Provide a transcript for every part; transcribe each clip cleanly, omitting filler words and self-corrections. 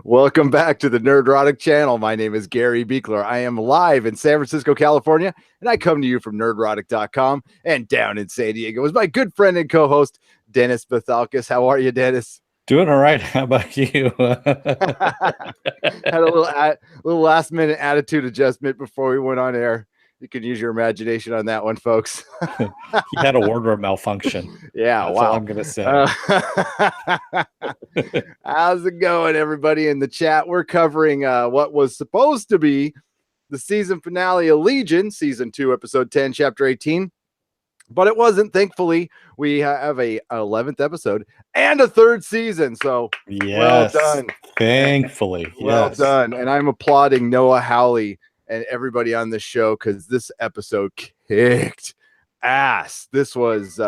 Welcome back to the Nerdrotic channel. My name is Gary Beekler. I am live in San Francisco, California, and I come to you from nerdrotic.com. And down in San Diego is my good friend and co-host, Dennis Bethalkis. How are you, Dennis? Doing all right. How about you? Had a little last minute attitude adjustment before we went on air. You can use your imagination on that one, folks. He had a wardrobe malfunction. Yeah, That's wow. all I'm going to say. How's it going, everybody in the chat? We're covering what was supposed to be the season finale of Legion, season 2, episode 10, chapter 18. But it wasn't. Thankfully, we have a 11th episode and a 3rd season. So yes, well done. Thankfully. Well yes. done. And I'm applauding Noah Hawley and everybody on this show because this episode kicked ass. This was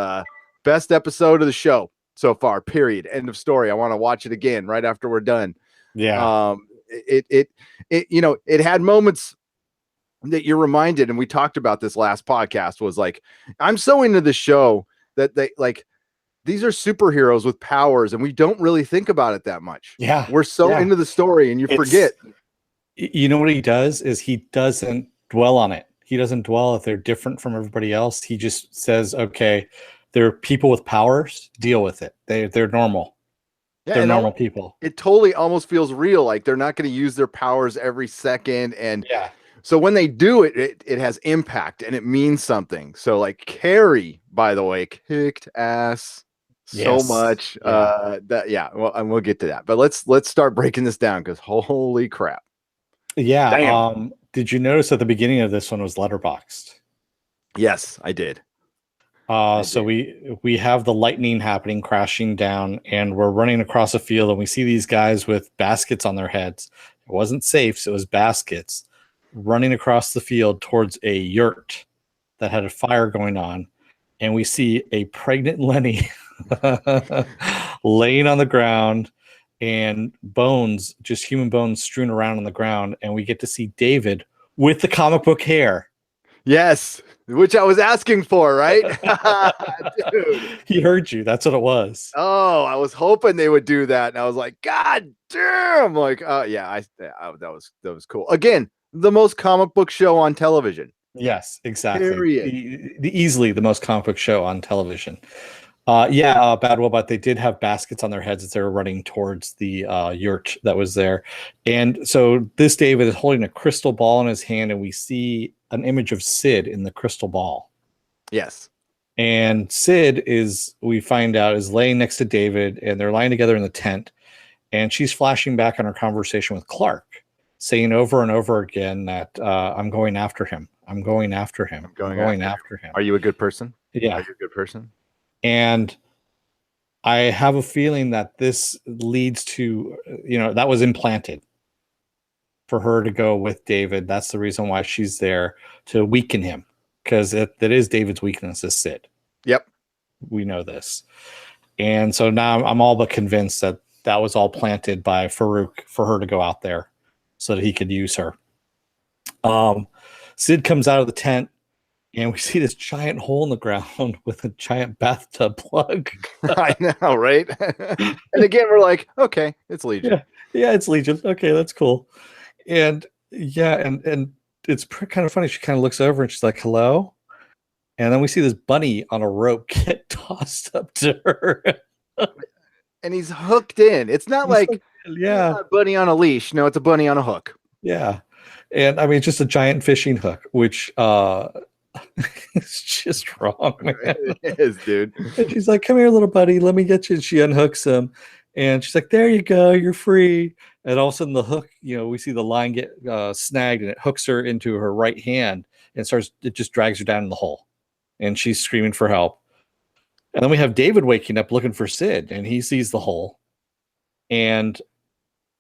best episode of the show so far, period. End of story. I want to watch it again right after we're done. Yeah. It it had moments that you're reminded, and we talked about this last podcast, was like, I'm so into the show that they like these are superheroes with powers, and we don't really think about it that much. Yeah. We're so into the story, and you forget. You know what he does is he doesn't dwell on it. He doesn't dwell if they're different from everybody else. He just says, okay, they're people with powers, deal with it. They're normal. Yeah, they're normal people. It totally almost feels real. Like they're not going to use their powers every second. And so when they do it, it has impact and it means something. So like Carrie, by the way, kicked ass so much. Well, and we'll get to that. But let's start breaking this down because holy crap. Yeah. Damn. Did you notice at the beginning of this one was letterboxed? Yes, I did. So we have the lightning happening, crashing down, and we're running across a field, and we see these guys with baskets on their heads. It wasn't safes, it was baskets, running across the field towards a yurt that had a fire going on. And we see a pregnant Lenny laying on the ground and bones, just human bones strewn around on the ground. And we get to see David with the comic book hair. Yes, which I was asking for, right? Dude. He heard you. That's what it was. Oh, I was hoping they would do that. And I was like, God damn. Like, that was cool. Again, the most comic book show on television. Yes, exactly. Easily the most comic book show on television. Bad Robot, they did have baskets on their heads as they were running towards the yurt that was there. And so this David is holding a crystal ball in his hand, and we see an image of Sid in the crystal ball. Yes. And Sid we find out, is laying next to David, and they're lying together in the tent. And she's flashing back on her conversation with Clark, saying over and over again that I'm going after him. I'm going after him. I'm going after him. Are you a good person? Yeah. Are you a good person? And I have a feeling that this leads to, that was implanted for her to go with David. That's the reason why she's there, to weaken him, because that is David's weakness, is Sid. Yep. We know this. And so now I'm all but convinced that was all planted by Farouk for her to go out there so that he could use her. Sid comes out of the tent, and we see this giant hole in the ground with a giant bathtub plug. I know, right? And again, we're like, okay, it's Legion. Yeah, it's Legion. Okay, that's cool. And and it's kind of funny. She kind of looks over and she's like, hello. And then we see this bunny on a rope get tossed up to her. And he's hooked in. It's not like a bunny on a leash. No, it's a bunny on a hook. Yeah. And I mean, it's just a giant fishing hook, which it's just wrong, man. It is, dude. And she's like, come here, little buddy, let me get you. And she unhooks him, and she's like, there you go, you're free. And all of a sudden the hook, we see the line get snagged, and it hooks her into her right hand, and it just drags her down in the hole, and she's screaming for help. And then we have David waking up looking for Sid, and he sees the hole, and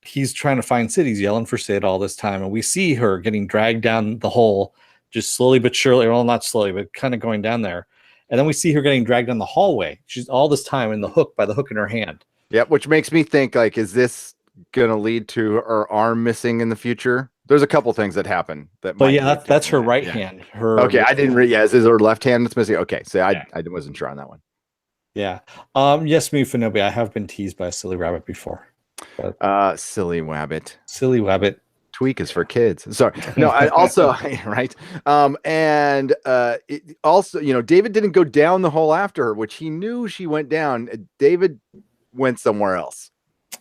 he's trying to find Sid. He's yelling for Sid all this time, and we see her getting dragged down the hole, just slowly but surely. Well, not slowly, but kind of going down there. And then we see her getting dragged down the hallway. She's all this time by the hook in her hand. Yep, which makes me think, like, is this going to lead to her arm missing in the future? There's a couple things that happen. That's her right hand. I didn't read. Is her left hand that's missing? Okay, so I wasn't sure on that one. Yeah. Yes, me, Fanobi, I have been teased by a silly rabbit before. Silly wabbit. Silly wabbit. Tweak is for kids. Sorry. No, I also right. And also, David didn't go down the hole after her, which he knew she went down. David went somewhere else.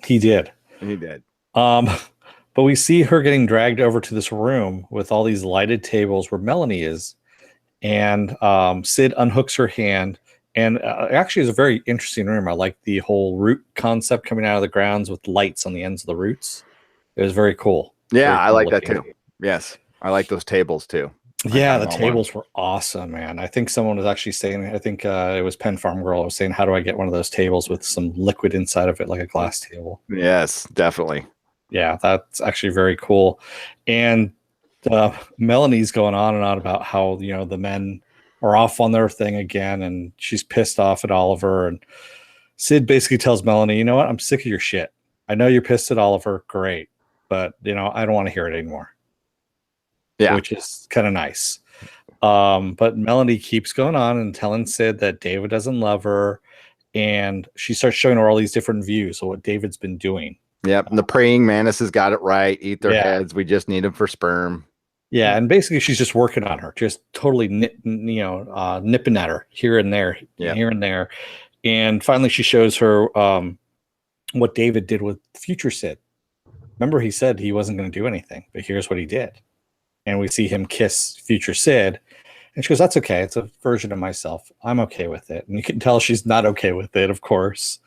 He did. He did. But we see her getting dragged over to this room with all these lighted tables where Melanie is, and Sid unhooks her hand. And actually, it's a very interesting room. I like the whole root concept coming out of the grounds with lights on the ends of the roots. It was very cool. Yeah, I like looking. that too. Yes, I like those tables too. Yeah, the tables were awesome, man. I think someone was actually saying, I think it was Pen Farm Girl was saying, how do I get one of those tables with some liquid inside of it, like a glass table? Yes, definitely. Yeah, that's actually very cool. And Melanie's going on and on about how, the men are off on their thing again, and she's pissed off at Oliver. And Sid basically tells Melanie, you know what? I'm sick of your shit. I know you're pissed at Oliver. Great. But, I don't want to hear it anymore. Yeah. Which is kind of nice. But Melanie keeps going on and telling Sid that David doesn't love her. And she starts showing her all these different views of what David's been doing. Yep. And the praying mantis has got it right. Eat their heads. We just need them for sperm. Yeah. And basically she's just working on her, just totally nipping at her here and there, here and there. And finally she shows her what David did with future Sid. Remember, he said he wasn't going to do anything, but here's what he did. And we see him kiss future Sid. And she goes, that's okay. It's a version of myself. I'm okay with it. And you can tell she's not okay with it, of course.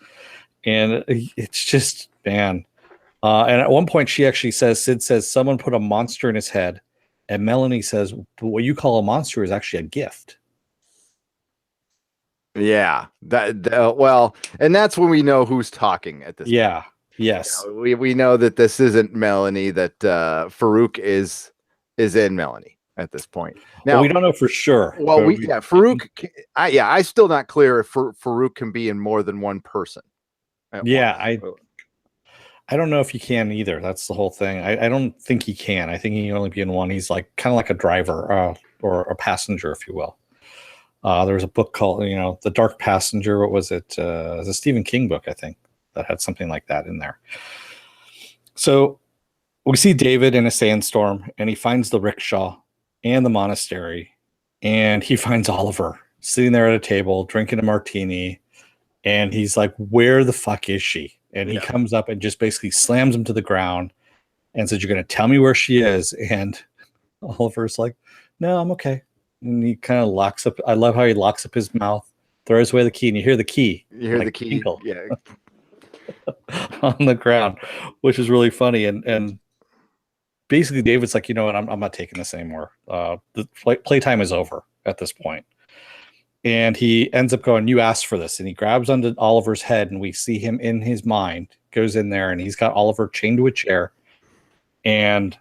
And it's just, man. And at one point, she actually says, Sid says, someone put a monster in his head. And Melanie says, what you call a monster is actually a gift. Yeah. Well, and that's when we know who's talking at this point. Yes. We know that this isn't Melanie, that Farouk is in Melanie at this point. Now we don't know for sure. Well, Farouk. I'm still not clear if Farouk can be in more than one person. Yeah, I don't know if he can either. That's the whole thing. I don't think he can. I think he can only be in one. He's like kind of like a driver or a passenger, if you will. There was a book called, The Dark Passenger. What was it? It was a Stephen King book, I think, that had something like that in there. So we see David in a sandstorm, and he finds the rickshaw and the monastery, and he finds Oliver sitting there at a table drinking a martini, and he's like, where the fuck is she? And he comes up and just basically slams him to the ground and says, you're going to tell me where she is? And Oliver's like, no, I'm okay. And he kind of locks up. I love how he locks up his mouth, throws away the key, and you hear the key. You hear the key. Yeah. On the ground, which is really funny. And basically David's like, you know what, I'm not taking this anymore. The playtime is over at this point. And he ends up going, you asked for this. And he grabs onto Oliver's head, and we see him in his mind, goes in there, and he's got Oliver chained to a chair. And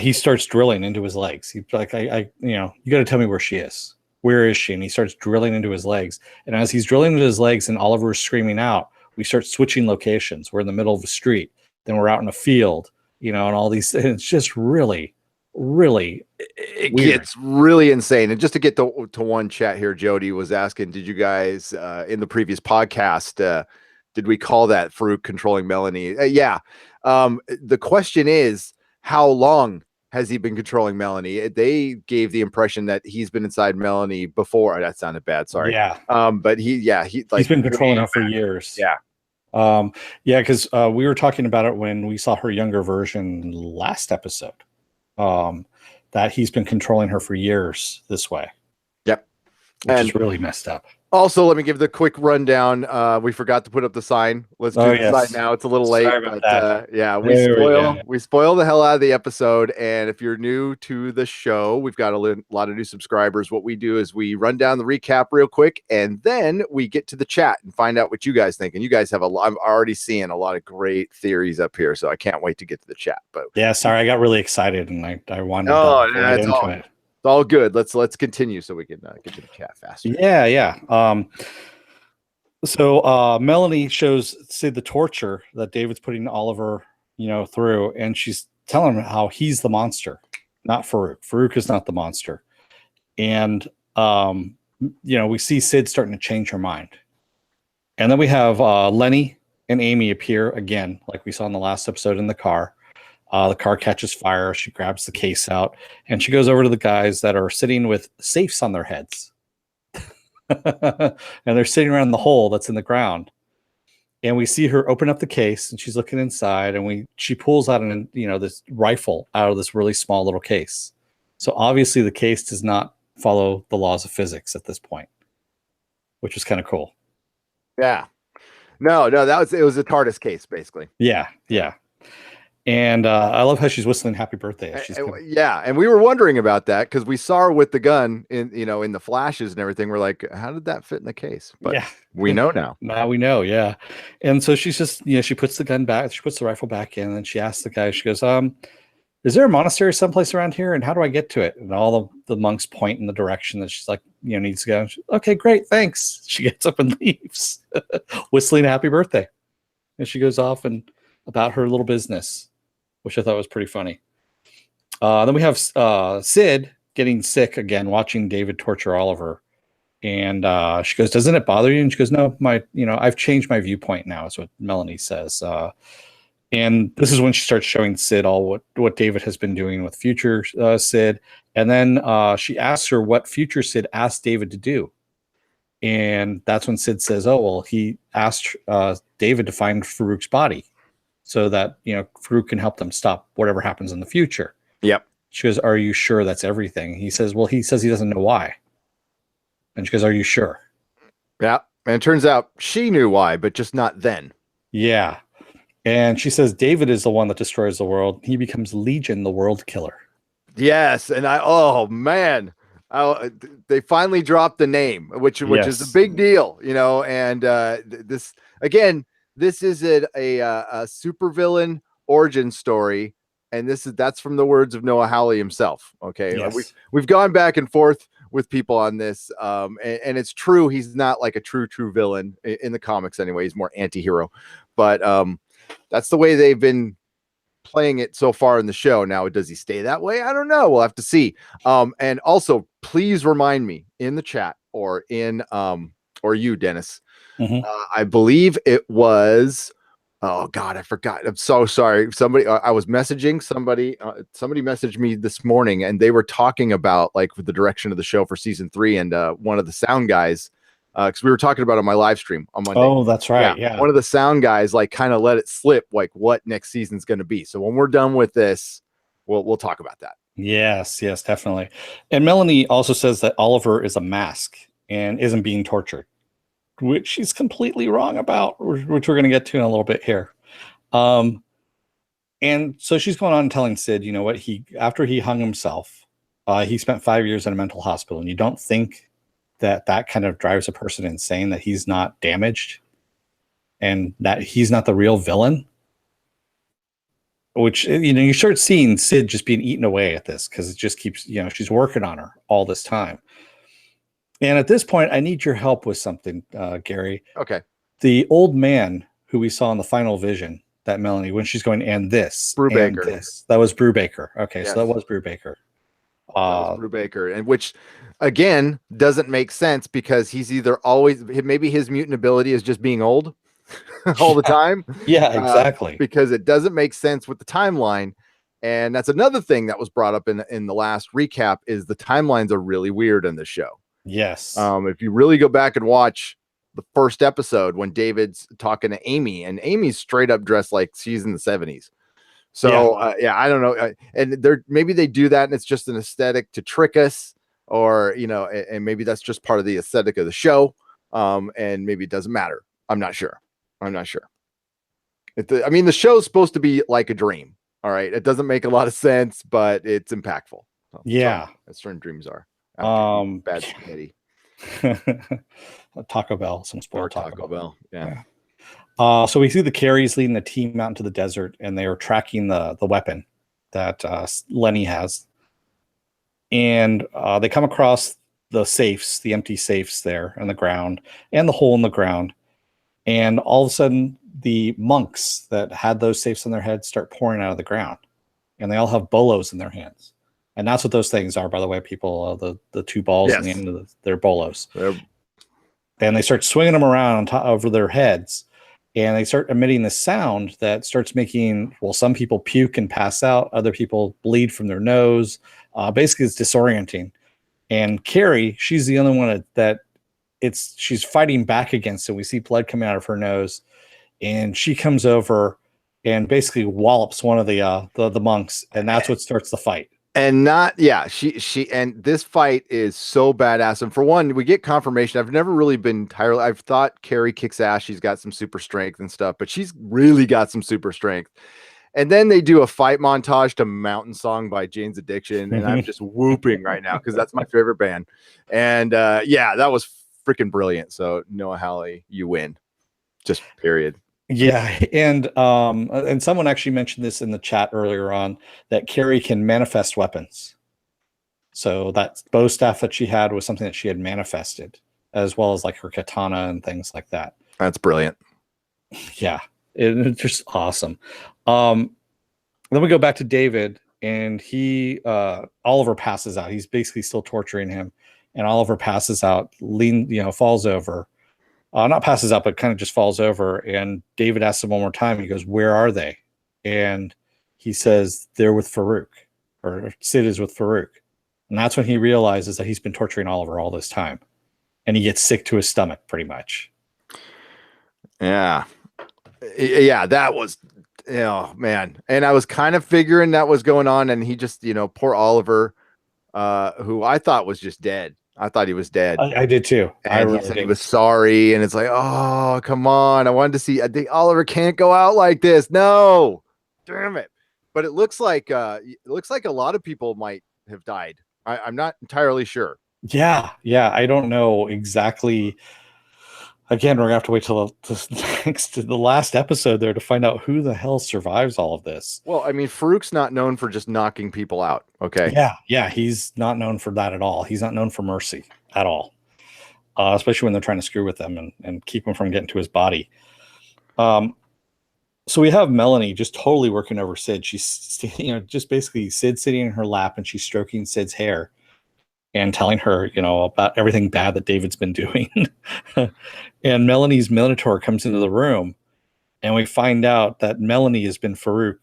he starts drilling into his legs. He's like, you got to tell me where she is. Where is she? And he starts drilling into his legs. And as he's drilling into his legs and Oliver is screaming out, we start switching locations. We're in the middle of the street. Then we're out in a field, and all these. And it's just really, really it gets really insane. And just to get to one chat here, Jody was asking, did you guys in the previous podcast, did we call that Farouk controlling Melanie? Yeah. The question is, how long has he been controlling Melanie? They gave the impression that he's been inside Melanie before. That sounded bad. Sorry. Yeah. But he's been controlling her for years. Yeah. Because we were talking about it when we saw her younger version last episode. That he's been controlling her for years this way. Yep. Which is really messed up. Also, let me give the quick rundown. We forgot to put up the sign. Let's do the sign now. It's a little late, but we spoil the hell out of the episode. And if you're new to the show, we've got a lot of new subscribers. What we do is we run down the recap real quick, and then we get to the chat and find out what you guys think. And you guys have I'm already seeing a lot of great theories up here, so I can't wait to get to the chat. But yeah, sorry, I got really excited and I wanted to get into it. It's all good. Let's continue so we can get to the chat faster. Yeah. So Melanie shows Sid the torture that David's putting Oliver, through, and she's telling him how he's the monster, not Farouk. Farouk is not the monster. And we see Sid starting to change her mind. And then we have Lenny and Amy appear again, like we saw in the last episode in the car. The car catches fire. She grabs the case out, and she goes over to the guys that are sitting with safes on their heads. And they're sitting around the hole that's in the ground. And we see her open up the case, and she's looking inside, and she pulls out this rifle out of this really small little case. So obviously the case does not follow the laws of physics at this point, which is kind of cool. Yeah. No, it was a TARDIS case, basically. Yeah. And I love how she's whistling "Happy Birthday." Yeah, and we were wondering about that because we saw her with the gun in the flashes and everything. We're like, how did that fit in the case? But yeah, we know now. Now we know, yeah. And so she's just, she puts the gun back, she puts the rifle back in, and she asks the guy, she goes, is there a monastery someplace around here, and how do I get to it? And all the monks point in the direction that she's like, needs to go. Okay, great, thanks. She gets up and leaves, whistling "Happy Birthday," and she goes off and about her little business, which I thought was pretty funny. Then we have Sid getting sick again, watching David torture Oliver. And she goes, doesn't it bother you? And she goes, no, I've changed my viewpoint now, is what Melanie says. And this is when she starts showing Sid all what David has been doing with future Sid. And then she asks her what future Sid asked David to do. And that's when Sid says, oh, well, he asked David to find Farouk's body, so that Farouk can help them stop whatever happens in the future. Yep. She goes, are you sure that's everything? He says, well, he says he doesn't know why. And she goes, are you sure? Yeah. And it turns out she knew why, but just not then. Yeah. And she says David is the one that destroys the world. He becomes Legion, the world killer. Yes. And oh man, they finally dropped the name, which is a big deal, and this again, this is a supervillain origin story, and that's from the words of Noah Hawley himself. Okay, yes. We've gone back and forth with people on this, and it's true. He's not like a true villain in the comics anyway. He's more anti-hero, but that's the way they've been playing it so far in the show. Now, does he stay that way? I don't know. We'll have to see. And also, please remind me in the chat or in or you, Dennis. Mm-hmm. I believe it was. Oh God, I forgot. I'm so sorry. Somebody, I was messaging somebody. Somebody messaged me this morning, and they were talking about like the direction of the show for season 3. And one of the sound guys, because we were talking about it on my live stream on Monday. Oh, that's right. Yeah. One of the sound guys like kind of let it slip, like what next season's going to be. So when we're done with this, we'll talk about that. Yes, definitely. And Melanie also says that Oliver is a mask and isn't being tortured, which she's completely wrong about, which we're going to get to in a little bit here. And so she's going on telling Sid, you know what, after he hung himself, he spent 5 years in a mental hospital, and you don't think that kind of drives a person insane, that he's not damaged and that he's not the real villain, which, you start seeing Sid just being eaten away at this, because it just keeps, she's working on her all this time. And at this point, I need your help with something, Gary. Okay. The old man who we saw in the final vision, that Melanie, when she's going, and this, Brubaker. And this, that was Brubaker. Okay, yes. So that was Brubaker. Brubaker, and which again doesn't make sense, because he's either maybe his mutant ability is just being old all the time. Yeah, exactly. Because it doesn't make sense with the timeline. And that's another thing that was brought up in the last recap, is the timelines are really weird in the show. Yes. If you really go back and watch the first episode when David's talking to Amy, and Amy's straight up dressed like she's in the 70s. So I don't know. And maybe they do that and it's just an aesthetic to trick us, or, and maybe that's just part of the aesthetic of the show. And maybe it doesn't matter. I'm not sure. The show's supposed to be like a dream. All right. It doesn't make a lot of sense, but it's impactful. So, yeah. As certain dreams are. Bad spaghetti. Taco Bell, some spoiled Taco Bell. Yeah. So we see the Carries leading the team out into the desert, and they are tracking the weapon that Lenny has. And they come across the safes, the empty safes there on the ground, and the hole in the ground. And all of a sudden, the monks that had those safes on their heads start pouring out of the ground. And they all have bolos in their hands. And that's what those things are, by the way, people. The two balls in the end of their bolos. And they start swinging them around over their heads. and they start emitting this sound that starts making, well, some people puke and pass out, other people bleed from their nose. Basically, it's disorienting. And Carrie, she's the only one that she's fighting back against it. We see blood coming out of her nose, and she comes over and basically wallops one of the monks, and that's what starts the fight. And and this fight is so badass. And for one, we get confirmation. I've never really been entirely, I've thought Carrie kicks ass. She's got some super strength and stuff, but she's really got some super strength. And then they do a fight montage to Mountain Song by Jane's Addiction. And I'm just whooping right now because that's my favorite band. And that was freaking brilliant. So Noah Hawley, you win. Just period. Yeah, and someone actually mentioned this in the chat earlier on, that Carrie can manifest weapons. So that bow staff that she had was something that she had manifested, as well as like her katana and things like that. That's brilliant. Yeah, it's just awesome. Then we go back to David, and Oliver passes out. He's basically still torturing him, and Oliver passes out, falls over. Not passes out, but kind of just falls over. And David asks him one more time. He goes, "Where are they?" And he says, "They're with Farouk," or Sid is with Farouk. And that's when he realizes that he's been torturing Oliver all this time. And he gets sick to his stomach, pretty much. Yeah. Yeah, that was, oh, man. And I was kind of figuring that was going on. And he just, poor Oliver, who I thought was just dead. I thought he was dead. I did too. And he said he was sorry. And it's like, oh, come on. I wanted to see. Oliver can't go out like this. No, damn it. But it looks like a lot of people might have died. I'm not entirely sure. Yeah. I don't know exactly. Again, we're gonna have to wait till the last episode there to find out who the hell survives all of this. Well, I mean, Farouk's not known for just knocking people out. Okay. Yeah, he's not known for that at all. He's not known for mercy at all, especially when they're trying to screw with him and keep him from getting to his body. So we have Melanie just totally working over Sid. She's, just basically Sid sitting in her lap, and she's stroking Sid's hair and telling her, about everything bad that David's been doing. And Melanie's Minotaur comes into the room, and we find out that Melanie has been Farouk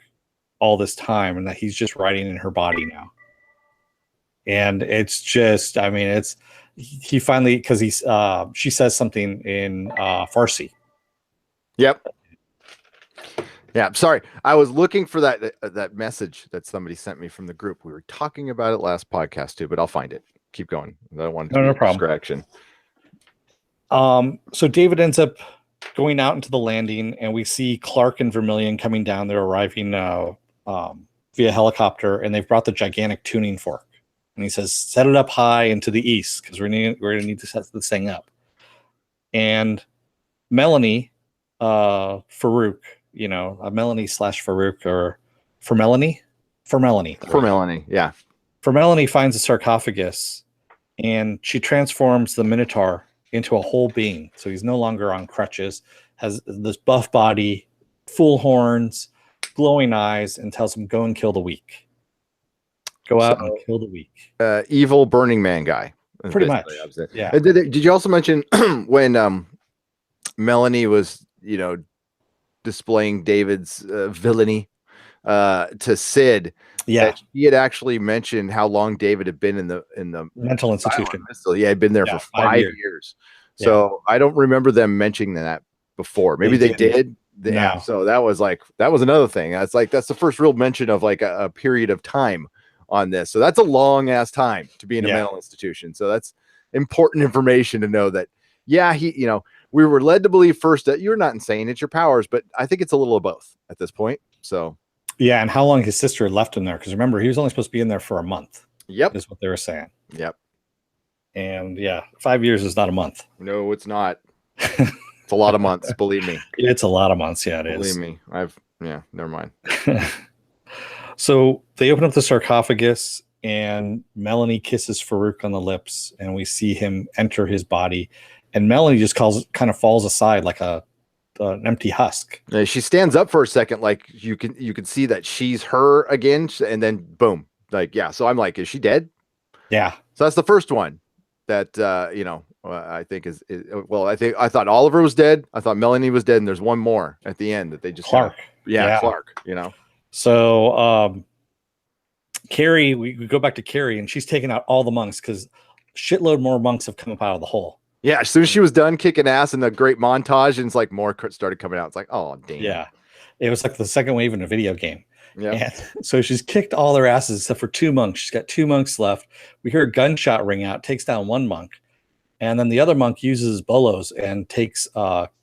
all this time, and that he's just riding in her body now. And it's just, he finally, because she says something in Farsi. Yep. Yeah, sorry. I was looking for that message that somebody sent me from the group. We were talking about it last podcast too, but I'll find it. Keep going. I don't want to be a distraction. So David ends up going out into the landing, and we see Clark and Vermilion coming down. They're arriving via helicopter, and they've brought the gigantic tuning fork. And he says, "Set it up high and to the east, because we're going to need to set this thing up." And Melanie, Farouk, Melanie / Farouk, or for Melanie, yeah. For Melanie finds a sarcophagus, and she transforms the Minotaur into a whole being. So he's no longer on crutches, has this buff body, full horns, glowing eyes, and tells him, "Go and kill the weak. Go out and kill the weak." Evil Burning Man guy. Pretty much. Yeah. Did you also mention when Melanie was, displaying David's villainy to Sid? Yeah, he had actually mentioned how long David had been in the mental institution. He had been there for 5 years. So I don't remember them mentioning that before. Maybe they did. Yeah. So that was another thing. That's the first real mention of like a period of time on this. So that's a long ass time to be in a mental institution. So that's important information to know that. Yeah, we were led to believe first that you're not insane, it's your powers, but I think it's a little of both at this point. So. Yeah, and how long his sister had left him there? Because remember, he was only supposed to be in there for a month. Yep, is what they were saying. Yep. And 5 years is not a month. No, it's not. It's a lot of months. Believe me. It's a lot of months. Yeah, it is. Believe me. Never mind. So they open up the sarcophagus, and Melanie kisses Farouk on the lips, and we see him enter his body, and Melanie just kind of falls aside like an empty husk. Yeah, she stands up for a second, like you can see that she's her again, and then boom, so I'm like, is she dead? Yeah. So that's the first one that I think well, I thought Oliver was dead. I thought Melanie was dead, and there's one more at the end that they just Clark. Clark. So Carrie, we go back to Carrie, and she's taking out all the monks because shitload more monks have come up out of the hole. Yeah, as soon as she was done kicking ass in the great montage, and it's like more started coming out. It's like, oh damn. Yeah, it was like the second wave in a video game. Yeah. And so she's kicked all their asses except for 2 monks. She's got 2 monks left. We hear a gunshot ring out, takes down 1 monk. And then the other monk uses his bolos and takes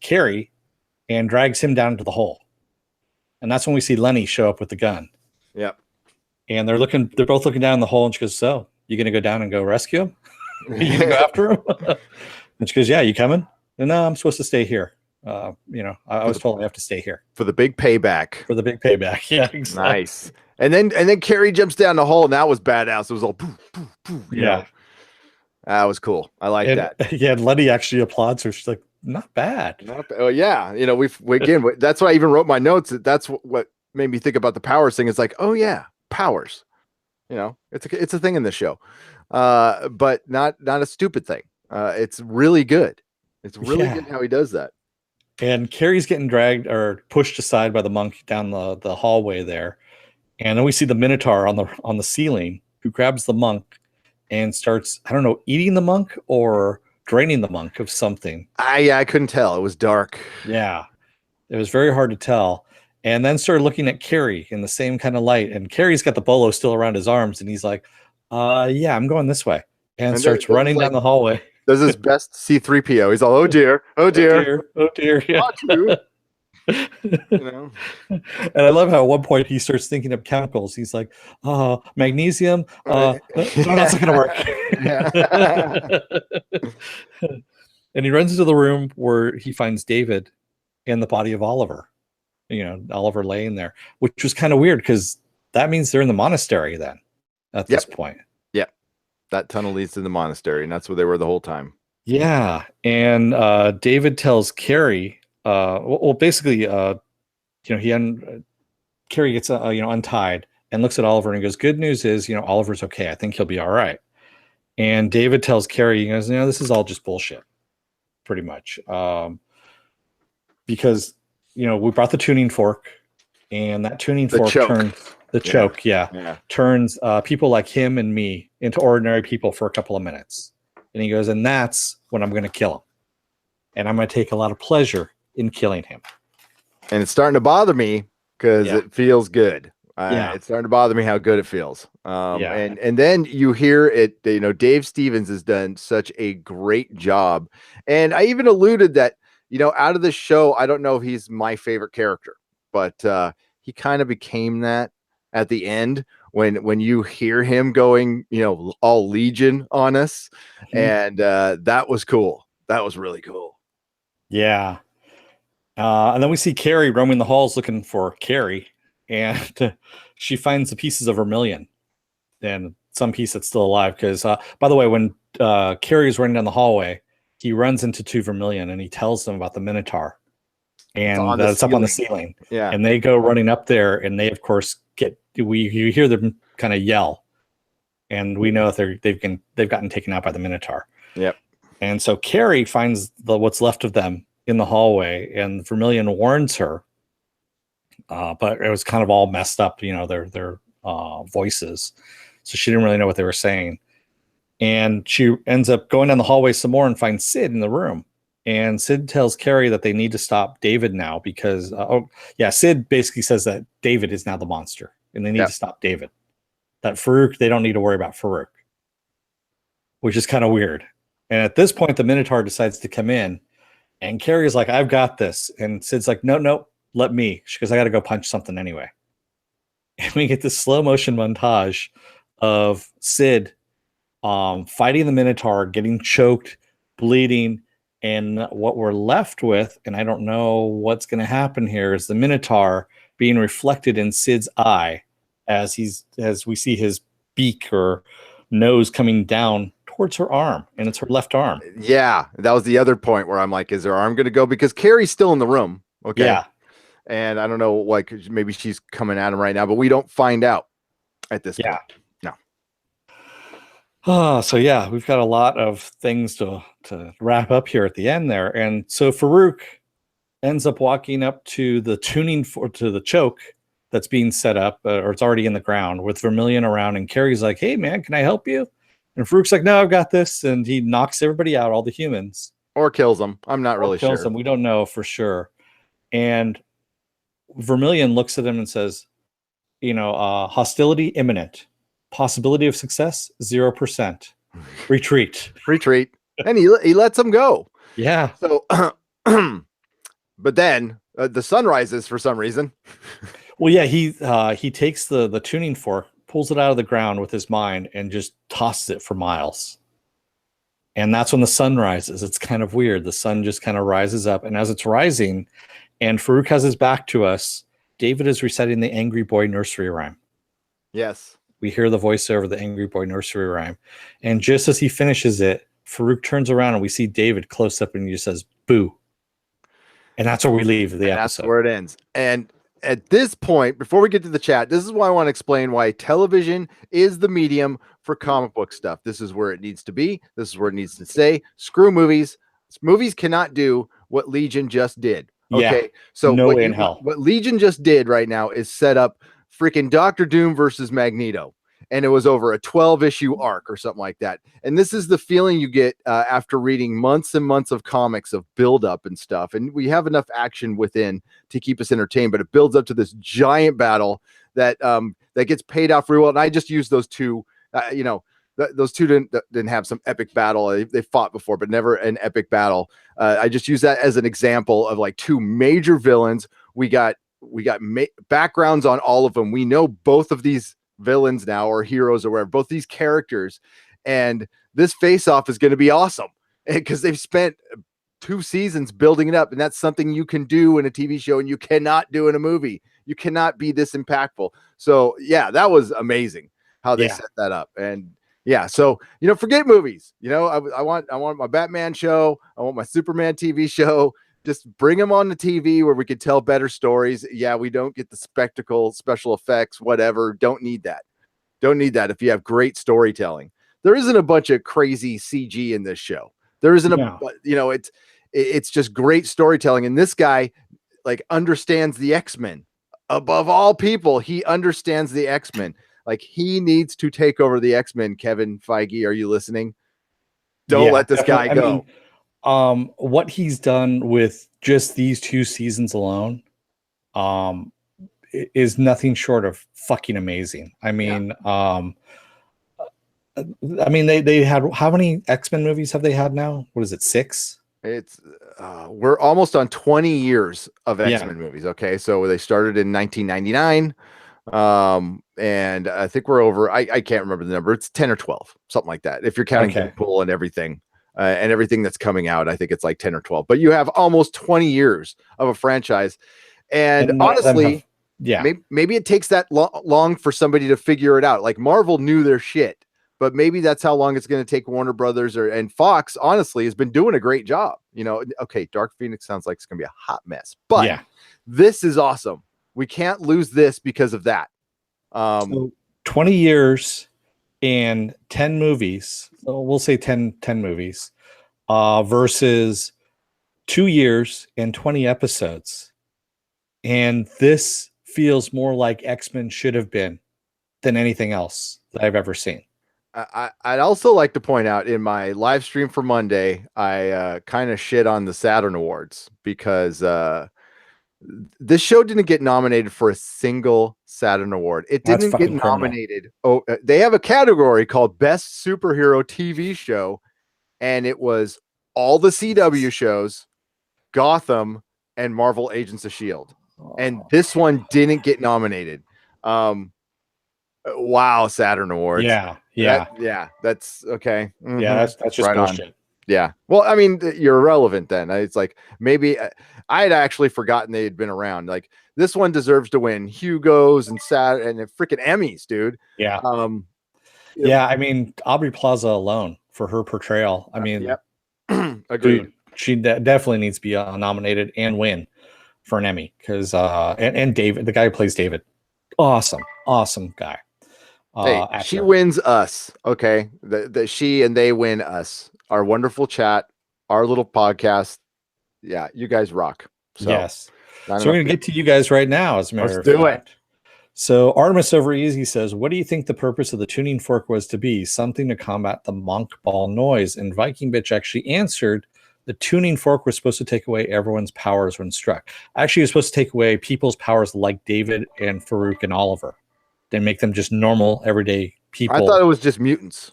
Carrie and drags him down into the hole. And that's when we see Lenny show up with the gun. Yep. And they're both looking down in the hole, and she goes, so you gonna go down and go rescue him? You gonna go after him? And she goes, yeah, you coming? And no, I'm supposed to stay here. I was told I have to stay here for the big payback. For the big payback. Yeah, exactly. Nice. And then Carrie jumps down the hole, and that was badass. It was all poof, poof, poof. Yeah. That was cool. I like that. Yeah, Lenny actually applauds her. She's like, not bad. Oh yeah. We again, that's why I even wrote my notes. That's what made me think about the powers thing. It's like, oh yeah, powers. It's a thing in this show. But not a stupid thing. It's really good. It's really good how he does that. And Carrie's getting dragged or pushed aside by the monk down the hallway there. And then we see the Minotaur on the ceiling, who grabs the monk and starts, I don't know, eating the monk or draining the monk of something. I couldn't tell. It was dark. Yeah. It was very hard to tell. And then started looking at Carrie in the same kind of light. And Carrie's got the bolo still around his arms. And he's like, yeah, I'm going this way. And starts running down the hallway. Does his best C-3PO. He's all, oh dear, oh dear, oh dear. Yeah. And I love how at one point he starts thinking of chemicals. He's like, magnesium, no, that's not gonna work. And he runs into the room where he finds David and the body of Oliver. Oliver laying there, which was kind of weird because that means they're in the monastery then at this point. Yeah, that tunnel leads to the monastery, and that's where they were the whole time. Yeah, and David tells Carrie, basically, Carrie gets untied and looks at Oliver and goes, "Good news is, Oliver's okay. I think he'll be all right." And David tells Carrie, he goes, "This is all just bullshit, pretty much, because we brought the tuning fork, and that tuning fork turns the choke, turns people like him and me into ordinary people for a couple of minutes." And he goes, "And that's when I'm going to kill him, and I'm going to take a lot of pleasure in killing him." And it's starting to bother me because it feels good. It's starting to bother me how good it feels. And then you hear it, Dave Stevens has done such a great job. And I even alluded that, out of the show, I don't know if he's my favorite character, but he kind of became that at the end when you hear him going, all Legion on us. And that was cool. That was really cool. Yeah. And then we see Carrie roaming the halls looking for Carrie, and she finds the pieces of vermilion and some piece that's still alive. Because, by the way, when Carrie is running down the hallway, he runs into 2 vermilion and he tells them about the Minotaur, and it's up on the ceiling. Yeah. And they go running up there, and they, of course, you hear them kind of yell, and we know that they've gotten taken out by the Minotaur. Yep. And so Carrie finds what's left of them in the hallway, and Vermilion warns her, but it was kind of all messed up, their voices, so she didn't really know what they were saying. And she ends up going down the hallway some more and finds Sid in the room. And Sid tells Carrie that they need to stop David now because, Sid basically says that David is now the monster, and they need to stop David. That Farouk, they don't need to worry about Farouk, which is kind of weird. And at this point, the Minotaur decides to come in. And Carrie's like, "I've got this." And Sid's like, no, let me. She goes, "I got to go punch something anyway." And we get this slow motion montage of Sid fighting the Minotaur, getting choked, bleeding. And what we're left with, and I don't know what's going to happen here, is the Minotaur being reflected in Sid's eye as we see his beak or nose coming down towards her arm, and it's her left arm. Yeah, that was the other point where I'm like, is her arm going to go? Because Carrie's still in the room. Okay. Yeah. And I don't know, like maybe she's coming at him right now, but we don't find out at this point. No. So yeah, we've got a lot of things to wrap up here at the end there. And so Farouk ends up walking up to the to the choke that's being set up, or it's already in the ground with Vermilion around. And Carrie's like, "Hey man, can I help you?" And Farouk's like, "No, I've got this." And he knocks everybody out, all the humans, or kills them. I'm not or really kills sure. them. We don't know for sure. And Vermilion looks at him and says, hostility imminent, possibility of success 0%, retreat. And he lets them go. Yeah. So but then the sun rises for some reason. Well, yeah, he takes the tuning fork, pulls it out of the ground with his mind, and just tosses it for miles. And that's when the sun rises. It's kind of weird. The sun just kind of rises up, and as it's rising, and Farouk has his back to us, David is reciting the Angry Boy nursery rhyme. Yes. We hear the voiceover, the Angry Boy nursery rhyme. And just as he finishes it, Farouk turns around and we see David close up and he just says, "Boo." And that's where we leave the episode. That's where it ends. And at this point, before we get to the chat, this is why I want to explain why television is the medium for comic book stuff. This is where it needs to be. This is where it needs to stay. Screw movies. Movies cannot do what Legion just did. Okay. Yeah, So no way in hell. What Legion just did right now is set up freaking Doctor Doom versus Magneto. And it was over a 12-issue arc or something like that. And this is the feeling you get after reading months and months of comics of build-up and stuff. And we have enough action within to keep us entertained, but it builds up to this giant battle that that gets paid off real well. And I just used those two, those two didn't have some epic battle. They fought before, but never an epic battle. I just use that as an example of like two major villains. We got backgrounds on all of them. We know both of these villains now, or heroes, or whatever, both these characters, and this face-off is going to be awesome because they've spent 2 seasons building it up, and that's something you can do in a TV show and you cannot do in a movie. You cannot be this impactful. So yeah, that was amazing how they set that up. And yeah, so forget movies. I want my Batman show, I want my Superman TV show. Just bring them on the TV where we could tell better stories. Yeah, we don't get the spectacle, special effects, whatever. Don't need that. Don't need that if you have great storytelling. There isn't a bunch of crazy CG in this show. There isn't it's just great storytelling. And this guy like understands the X-Men. Above all people, he understands the X-Men. Like he needs to take over the X-Men. Kevin Feige, are you listening? Don't let this guy go. What he's done with just these 2 seasons alone is nothing short of fucking amazing. I mean, they had, how many X-Men movies have they had now? What is it, 6? It's we're almost on 20 years of X-Men movies. Okay, so they started in 1999, and I think we're over. I can't remember the number. It's 10 or 12, something like that. If you're counting Deadpool and everything. And everything that's coming out, I think it's like 10 or 12. But you have almost 20 years of a franchise. And honestly, maybe it takes that long for somebody to figure it out. Like Marvel knew their shit, but maybe that's how long it's going to take Warner Brothers and Fox, honestly, has been doing a great job. Okay, Dark Phoenix sounds like it's going to be a hot mess. But this is awesome. We can't lose this because of that. So 20 years and 10 movies, so we'll say 10 movies, versus 2 years and 20 episodes. And this feels more like X-Men should have been than anything else that I've ever seen. I'd also like to point out in my live stream for Monday, I kind of shit on the Saturn Awards because this show didn't get nominated for a single Saturn Award. It didn't get nominated. Oh, they have a category called Best Superhero TV Show, and it was all the CW shows, Gotham, and Marvel Agents of S.H.I.E.L.D. And this one didn't get nominated. Wow, Saturn Awards. Yeah. That's okay. Mm-hmm. Yeah, that's just right bullshit. On. Yeah. Well, I mean, you're irrelevant then. It's like maybe I had actually forgotten they had been around. Like this one deserves to win Hugos and freaking Emmys, dude. Yeah. I mean, Aubrey Plaza alone for her portrayal. I mean, agreed. Dude, she definitely needs to be nominated and win for an Emmy because and David, the guy who plays David, awesome guy. Hey, she wins us. Okay. The she and they win us. Our wonderful chat, our little podcast. Yeah, you guys rock. So, yes. So we're going to get to you guys right now, as a matter of fact. Let's do it. So Artemis Over Easy says, what do you think the purpose of the tuning fork was to be? Something to combat the monk ball noise. And Viking Bitch actually answered, the tuning fork was supposed to take away everyone's powers when struck. Actually, it was supposed to take away people's powers like David and Farouk and Oliver. Then make them just normal, everyday people. I thought it was just mutants.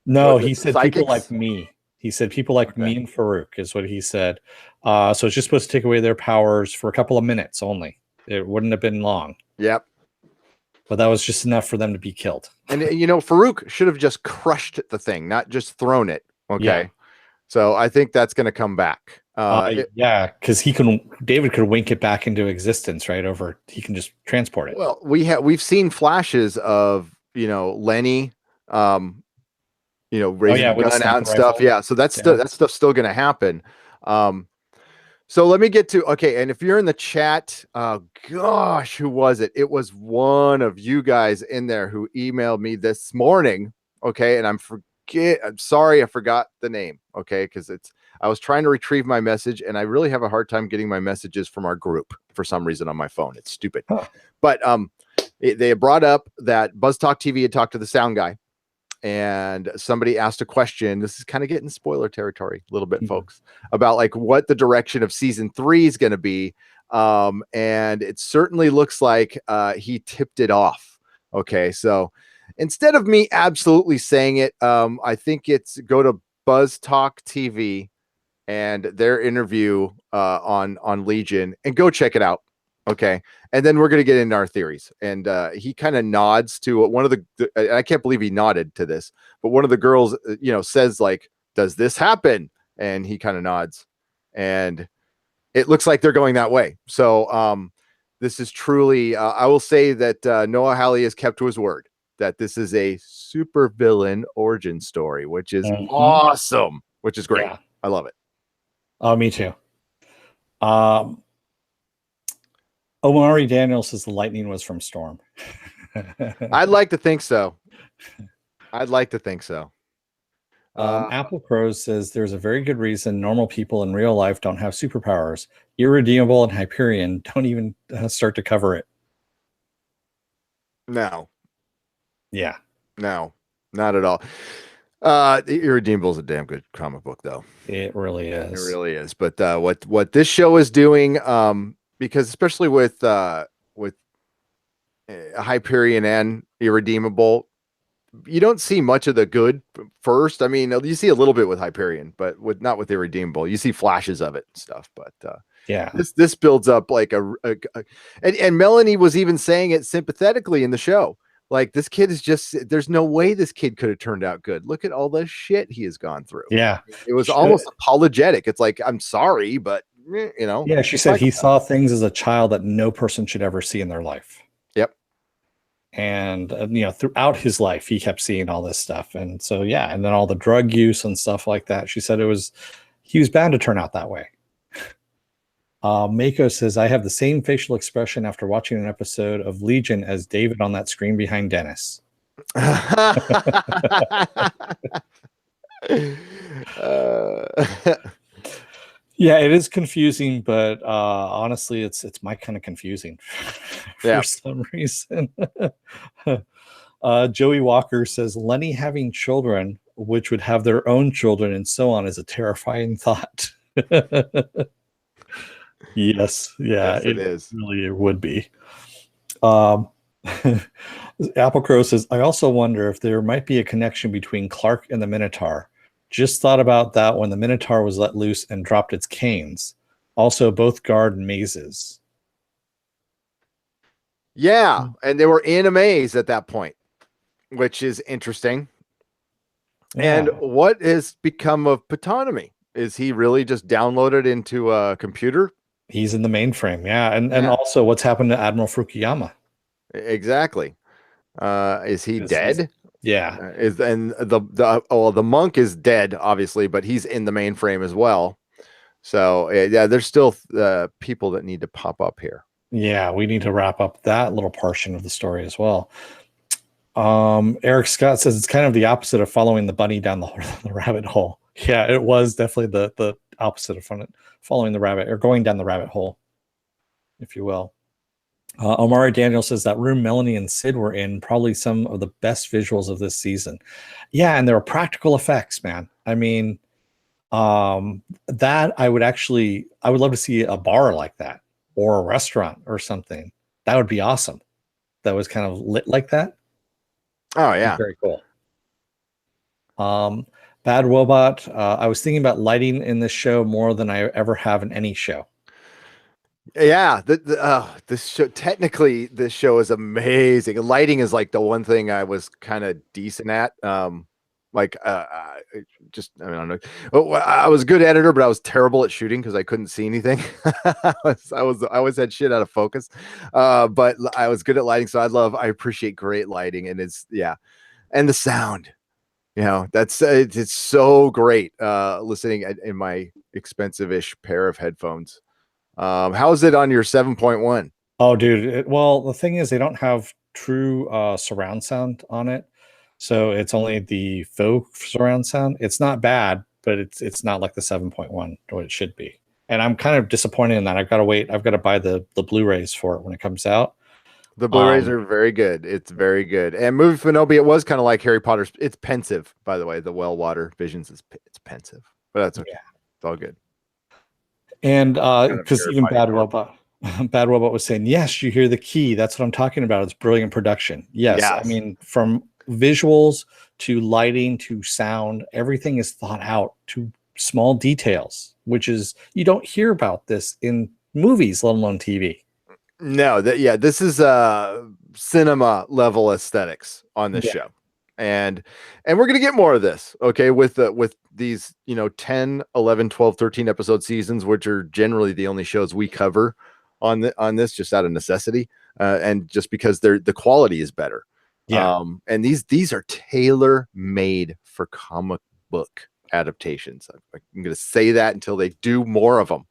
No, he said psychics? People like me. He said people like me and Farouk is what he said. So it's just supposed to take away their powers for a couple of minutes only. It wouldn't have been long. Yep. But that was just enough for them to be killed. And, Farouk should have just crushed the thing, not just thrown it. Okay. Yeah. So I think that's going to come back. Yeah, because David could wink it back into existence, right? He can just transport it. Well, we've seen flashes of, Lenny, raising the gun out and stuff. Yeah. So that stuff's still going to happen. So let me get to, and if you're in the chat, gosh, who was it? It was one of you guys in there who emailed me this morning, and I'm sorry I forgot the name, because I was trying to retrieve my message, and I really have a hard time getting my messages from our group for some reason on my phone. It's stupid. Huh. But they brought up that Buzz Talk TV had talked to the sound guy, and somebody asked a question. This is kind of getting spoiler territory a little bit, folks, about like what the direction of season 3 is going to be. And it certainly looks like he tipped it off. So instead of me absolutely saying it, I think it's go to Buzz Talk TV and their interview on Legion and go check it out. And then we're going to get into our theories. And he kind of nods to one of the, I can't believe he nodded to this, but one of the girls, says like, does this happen? And he kind of nods, and it looks like they're going that way. So this is truly, I will say that Noah Hawley has kept to his word, that this is a super villain origin story, which is awesome, which is great. Yeah. I love it. Oh, me too. Omari Daniel says the lightning was from Storm. I'd like to think so. Apple Crows says there's a very good reason normal people in real life don't have superpowers. Irredeemable and Hyperion don't even start to cover it. No. Yeah. No, not at all. Irredeemable is a damn good comic book, though. It really is. It really is. But what this show is doing, because especially with Hyperion and Irredeemable, you don't see much of the good first. I mean, you see a little bit with Hyperion, but not with Irredeemable. You see flashes of it and stuff. But yeah, this builds up like and Melanie was even saying it sympathetically in the show. Like, this kid is just, there's no way this kid could have turned out good. Look at all the shit he has gone through. Yeah. It was almost apologetic. It's like, I'm sorry, but Yeah, she said he saw things as a child that no person should ever see in their life. Yep. And, throughout his life, he kept seeing all this stuff. And so, yeah. And then all the drug use and stuff like that. She said he was bound to turn out that way. Mako says, I have the same facial expression after watching an episode of Legion as David on that screen behind Dennis. Yeah, it is confusing, but honestly, it's my kind of confusing for some reason. Joey Walker says, Lenny having children, which would have their own children and so on, is a terrifying thought. Yes, yeah, it is. Really, it would be. Apple Crow says, I also wonder if there might be a connection between Clark and the Minotaur. Just thought about that when the Minotaur was let loose and dropped its canes. Also, both guard mazes. Yeah, and they were in a maze at that point, which is interesting. Yeah. And what has become of Ptonomy? Is he really just downloaded into a computer? He's in the mainframe, yeah. And also what's happened to Admiral Fukuyama? Exactly. Is he dead? Yeah. The monk is dead, obviously, but he's in the mainframe as well. So yeah, there's still people that need to pop up here. Yeah, we need to wrap up that little portion of the story as well. Eric Scott says it's kind of the opposite of following the bunny down the rabbit hole. Yeah, it was definitely the opposite of following the rabbit or going down the rabbit hole, if you will. Omari Daniel says that room Melanie and Sid were in, probably some of the best visuals of this season. Yeah, and there were practical effects, man. I mean, that I would love to see a bar like that or a restaurant or something. That would be awesome. That was kind of lit like that. Oh yeah, very cool. Bad Robot. I was thinking about lighting in this show more than I ever have in any show. Yeah, this show, technically this show is amazing. Lighting is like the one thing I was kind of decent at. Like just I don't know. I was a good editor, but I was terrible at shooting because I couldn't see anything. I always had shit out of focus. But I was good at lighting, so I appreciate great lighting, and and the sound. You know, that's it's so great listening in my expensive-ish pair of headphones. How's it on your 7.1? Oh, dude. Well, the thing is, they don't have true surround sound on it, so it's only the faux surround sound. It's not bad, but it's not like the 7.1 what it should be. And I'm kind of disappointed in that. I've got to wait. I've got to buy the Blu-rays for it when it comes out. The Blu-rays are very good. It's very good. And Movie Fanobi, it was kind of like Harry Potter's. It's pensive, by the way. The Well Water Visions it's pensive, but that's okay. Yeah. It's all good. And because even Bad Robot was saying, yes, you hear the key. That's what I'm talking about. It's brilliant production. Yes. I mean, from visuals to lighting to sound, everything is thought out to small details, which is you don't hear about this in movies, let alone TV. No, this is cinema level aesthetics on this show. And we're going to get more of this, okay, with these, 10, 11, 12, 13 episode seasons, which are generally the only shows we cover on this just out of necessity, and just because the quality is better. Yeah. And these are tailor made for comic book adaptations. I'm going to say that until they do more of them.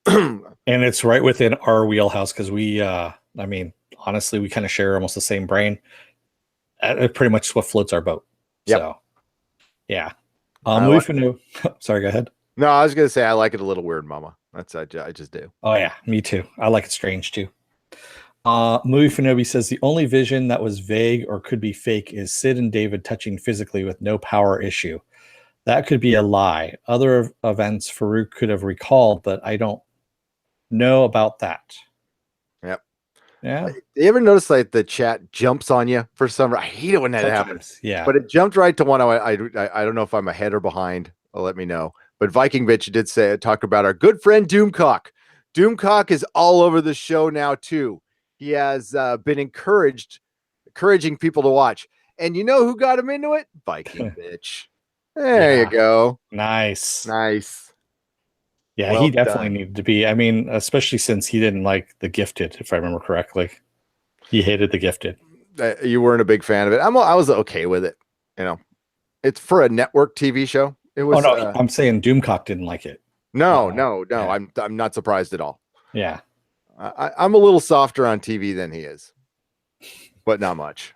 And it's right within our wheelhouse because we I mean, honestly, we kind of share almost the same brain. It pretty much what floats our boat. Yep. So yeah. Sorry, go ahead. No, I was gonna say I like it a little weird, Mama. I just do. Oh yeah, me too. I like it strange too. Movie Fanobi says the only vision that was vague or could be fake is Sid and David touching physically with no power issue. That could be a lie. Other events Farouk could have recalled, but I don't know about that. Yep. Yeah. You ever notice like the chat jumps on you for some? I hate it when that happens. Yeah. But it jumped right to one. I don't know if I'm ahead or behind. Let me know. But Viking Bitch did talk about our good friend Doomcock. Doomcock is all over the show now too. He has been encouraging people to watch. And you know who got him into it? Viking Bitch. There you go. Nice. Yeah, well, he definitely needed to be. I mean, especially since he didn't like The Gifted, if I remember correctly. He hated The Gifted. You weren't a big fan of it. I was okay with it. It's for a network TV show. It was. Oh no, I'm saying Doomcock didn't like it. No. Yeah. I'm not surprised at all. Yeah, I'm a little softer on TV than he is, but not much.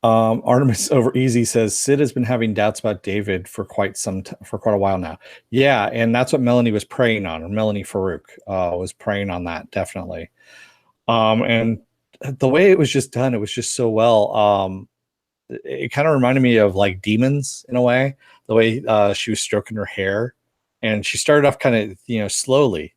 Artemis Over Easy says Sid has been having doubts about David for quite a while now. Yeah, and that's what Melanie was preying on, or Melanie Farouk was preying on that, definitely. And the way it was just done, it was just so well. It kind of reminded me of like Demons in a way, the way she was stroking her hair, and she started off kind of slowly,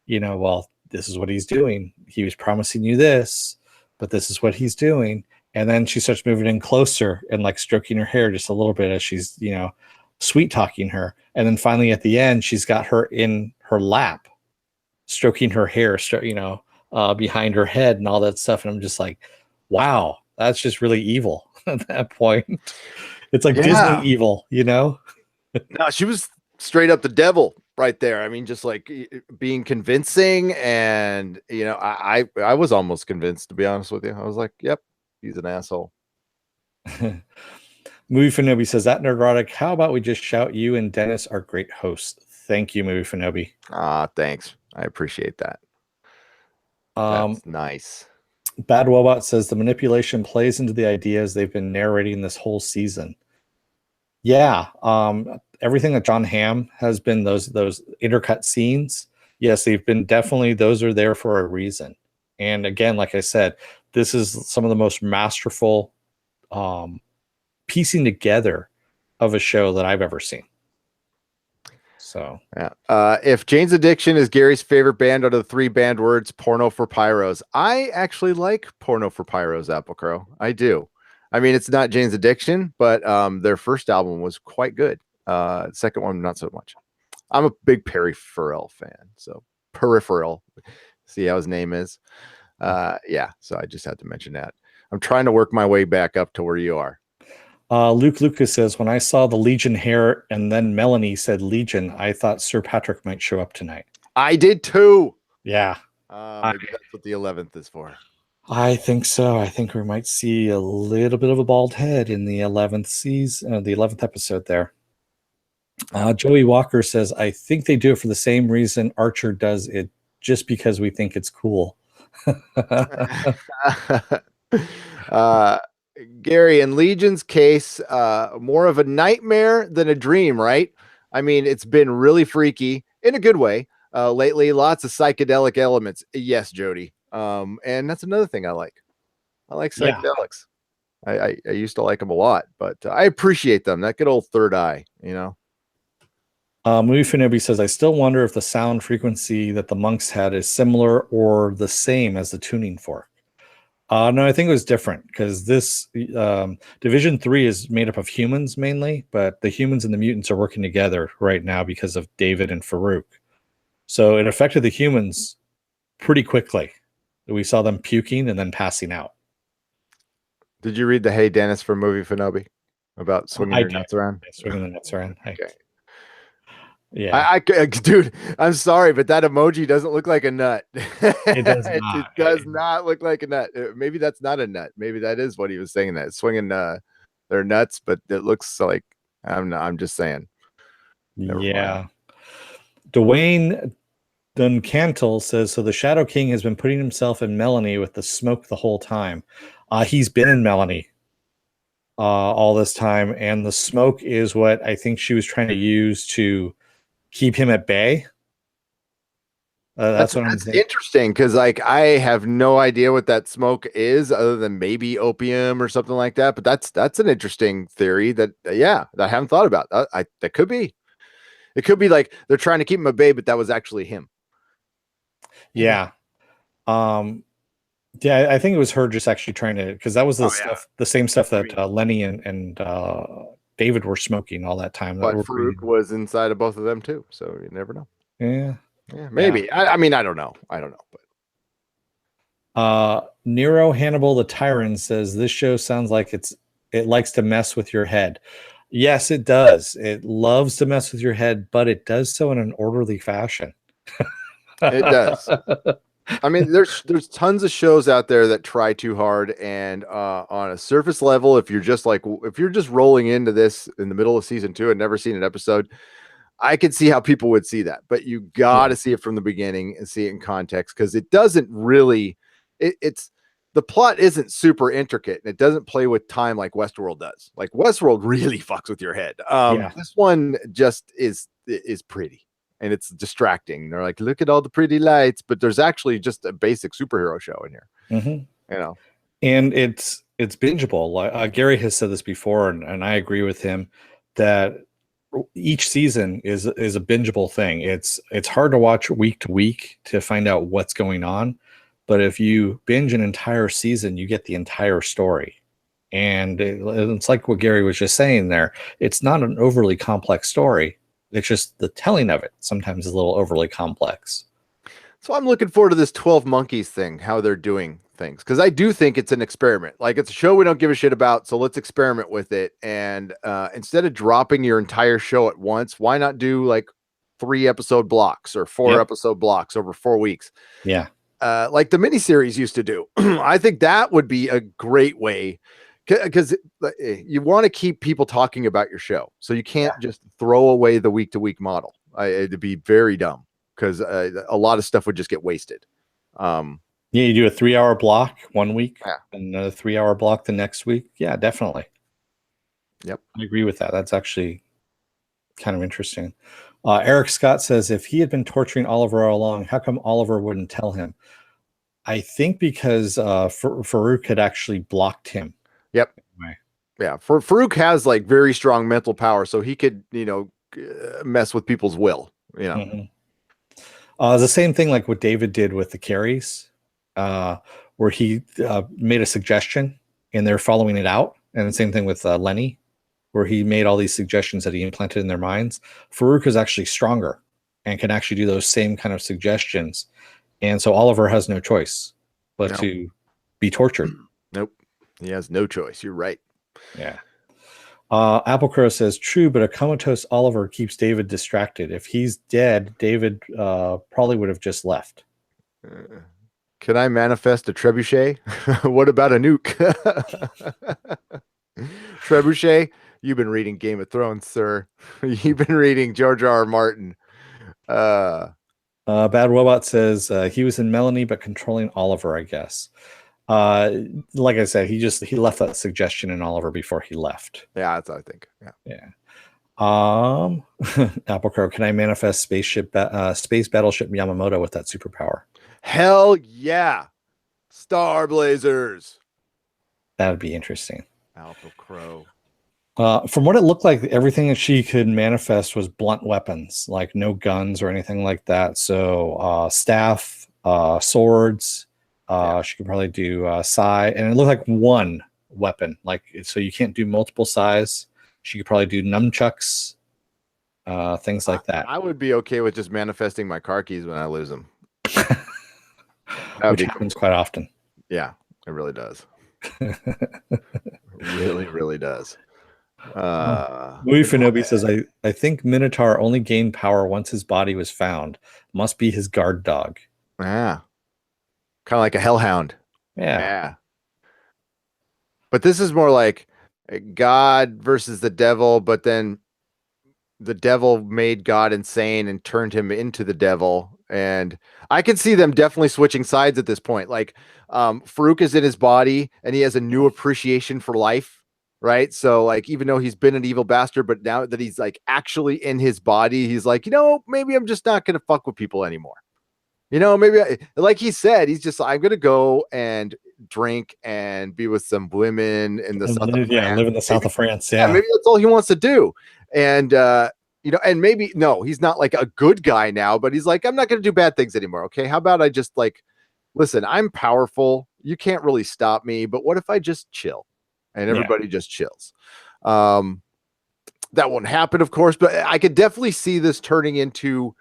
well, this is what he's doing. He was promising you this, but this is what he's doing. And then she starts moving in closer and like stroking her hair just a little bit as she's, sweet talking her. And then finally at the end, she's got her in her lap, stroking her hair, behind her head and all that stuff. And I'm just like, wow, that's just really evil at that point. It's like Disney evil, No, she was straight up the devil right there. I mean, just like being convincing. And, I was almost convinced, to be honest with you. I was like, yep. He's an asshole. Movie Fanobi says that Nerdrotic. How about we just shout you and Dennis are great hosts? Thank you, Movie Fanobi. Thanks. I appreciate that. That's nice. Bad Wobot says the manipulation plays into the ideas they've been narrating this whole season. Yeah, everything that John Hamm has been those intercut scenes. Yes, they've been definitely, those are there for a reason. And again, like I said, this is some of the most masterful piecing together of a show that I've ever seen. So yeah. If Jane's Addiction is Gary's favorite band out of the 3 banned words, Porno for Pyros. I actually like Porno for Pyros, Apple Crow. I do. I mean, it's not Jane's Addiction, but their first album was quite good. Second one, not so much. I'm a big Perry Farrell fan, so Peripheral. See how his name is. Yeah, so I just had to mention that. I'm trying to work my way back up to where you are. Luke Lucas says, when I saw the Legion hair and then Melanie said Legion, I thought Sir Patrick might show up tonight. I did too. Yeah. Maybe that's what the 11th is for. I think so. I think we might see a little bit of a bald head in the 11th season, the 11th episode there. Joey Walker says, I think they do it for the same reason Archer does it, just because we think it's cool. Gary, in Legion's case, more of a nightmare than a dream, right? I mean, it's been really freaky in a good way lately. Lots of psychedelic elements. Yes, Jody. And that's another thing I like. I like psychedelics. Yeah. I used to like them a lot, but I appreciate them. That good old third eye, you know. Movie Finobi says, I still wonder if the sound frequency that the monks had is similar or the same as the tuning fork. No, I think it was different because this Division 3 is made up of humans mainly, but the humans and the mutants are working together right now because of David and Farouk. So it affected the humans pretty quickly. We saw them puking and then passing out. Did you read the Hey Dennis from Movie Finobi about swinging your nuts around? Swinging the nuts around. Okay. Yeah, dude, I'm sorry, but that emoji doesn't look like a nut. It does not. It does not look like a nut. Maybe that's not a nut. Maybe that is what he was saying. That swinging their nuts, but it looks like I'm just saying. Yeah. Dwayne Duncantle says, so the Shadow King has been putting himself in Melanie with the smoke the whole time. He's been in Melanie all this time, and the smoke is what I think she was trying to use to keep him at bay. That's interesting because like I have no idea what that smoke is other than maybe opium or something like that. But that's an interesting theory that that I haven't thought about. That could be. It could be like they're trying to keep him at bay, but that was actually him. Yeah. Yeah, I think it was her just actually trying to, because that was the same stuff that Lenny and David were smoking all that time. But Farouk was inside of both of them too, so you never know. Yeah, maybe. Yeah. I mean, I don't know. But Nero Hannibal the Tyrant says this show sounds like it likes to mess with your head. Yes, it does. It loves to mess with your head, but it does so in an orderly fashion. It does. I mean, there's tons of shows out there that try too hard, and on a surface level, if you're just rolling into this in the middle of season 2 and never seen an episode, I could see how people would see that. But you got to see it from the beginning and see it in context, because it doesn't really. It's the plot isn't super intricate, and it doesn't play with time like Westworld does. Like Westworld really fucks with your head. This one just is pretty. And it's distracting. They're like, look at all the pretty lights, but there's actually just a basic superhero show in here. Mm-hmm. You know, and it's bingeable. Gary has said this before, and I agree with him that each season is a bingeable thing. It's hard to watch week to week to find out what's going on, but if you binge an entire season, you get the entire story. And it's like what Gary was just saying there. It's not an overly complex story. It's just the telling of it sometimes is a little overly complex. So I'm looking forward to this 12 Monkeys thing, how they're doing things, because I do think it's an experiment. Like, it's a show we don't give a shit about, so let's experiment with it. And instead of dropping your entire show at once, why not do like 3 episode blocks or 4 episode blocks over 4 weeks? Yeah. Like the miniseries used to do. I think that would be a great way, because you want to keep people talking about your show. So you can't just throw away the week-to-week model. It'd be very dumb, because a lot of stuff would just get wasted. Yeah, you do a 3-hour block one week, Yeah. and another 3-hour block the next week. Yeah, definitely. Yep. I agree with that. That's actually kind of interesting. Eric Scott says, if he had been torturing Oliver all along, how come Oliver wouldn't tell him? I think because Farouk had actually blocked him. Yep. Anyway. Yeah. Farouk has like very strong mental power, so he could, mess with people's will. The same thing like what David did with the Carries, where he made a suggestion and they're following it out. And the same thing with Lenny, where he made all these suggestions that he implanted in their minds. Farouk is actually stronger and can actually do those same kind of suggestions. And so Oliver has no choice but to be tortured. Nope. He has no choice. You're right. Yeah. Apple Crow says, true, but a comatose Oliver keeps David distracted. If he's dead, David probably would have just left. Can I manifest a trebuchet? What about a nuke? Trebuchet, you've been reading Game of Thrones, sir. You've been reading George R. R. Martin. Bad Robot says he was in Melanie, but controlling Oliver, I guess. Like I said, he left that suggestion in Oliver before he left. Yeah, that's what I think. Yeah. Apple Crow, can I manifest space battleship Yamamoto with that superpower? Hell yeah. Star Blazers. That would be interesting. Apple Crow. From what it looked like, everything that she could manifest was blunt weapons, like no guns or anything like that. So staff, swords. She could probably do psi, and it looked like one weapon. Like, so you can't do multiple psis. She could probably do nunchucks, things like that. I would be okay with just manifesting my car keys when I lose them. Which happens quite often. Yeah, it really does. Really, really does. Louis Finobi says, I think Minotaur only gained power once his body was found. Must be his guard dog. Yeah. Kind of like a hellhound. Yeah. But this is more like God versus the devil, but then the devil made God insane and turned him into the devil. And I can see them definitely switching sides at this point. Like Farouk is in his body and he has a new appreciation for life, right? So like, even though he's been an evil bastard, but now that he's like actually in his body, he's like, maybe I'm just not going to fuck with people anymore. Maybe like he said, he's just, I'm going to go and drink and be with some women in the south of France. Live in the south of France. Yeah, maybe that's all he wants to do. And, and maybe, no, he's not like a good guy now, but he's like, I'm not going to do bad things anymore. Okay. How about I just like, listen, I'm powerful. You can't really stop me, but what if I just chill and everybody just chills? That won't happen, of course, but I could definitely see this turning into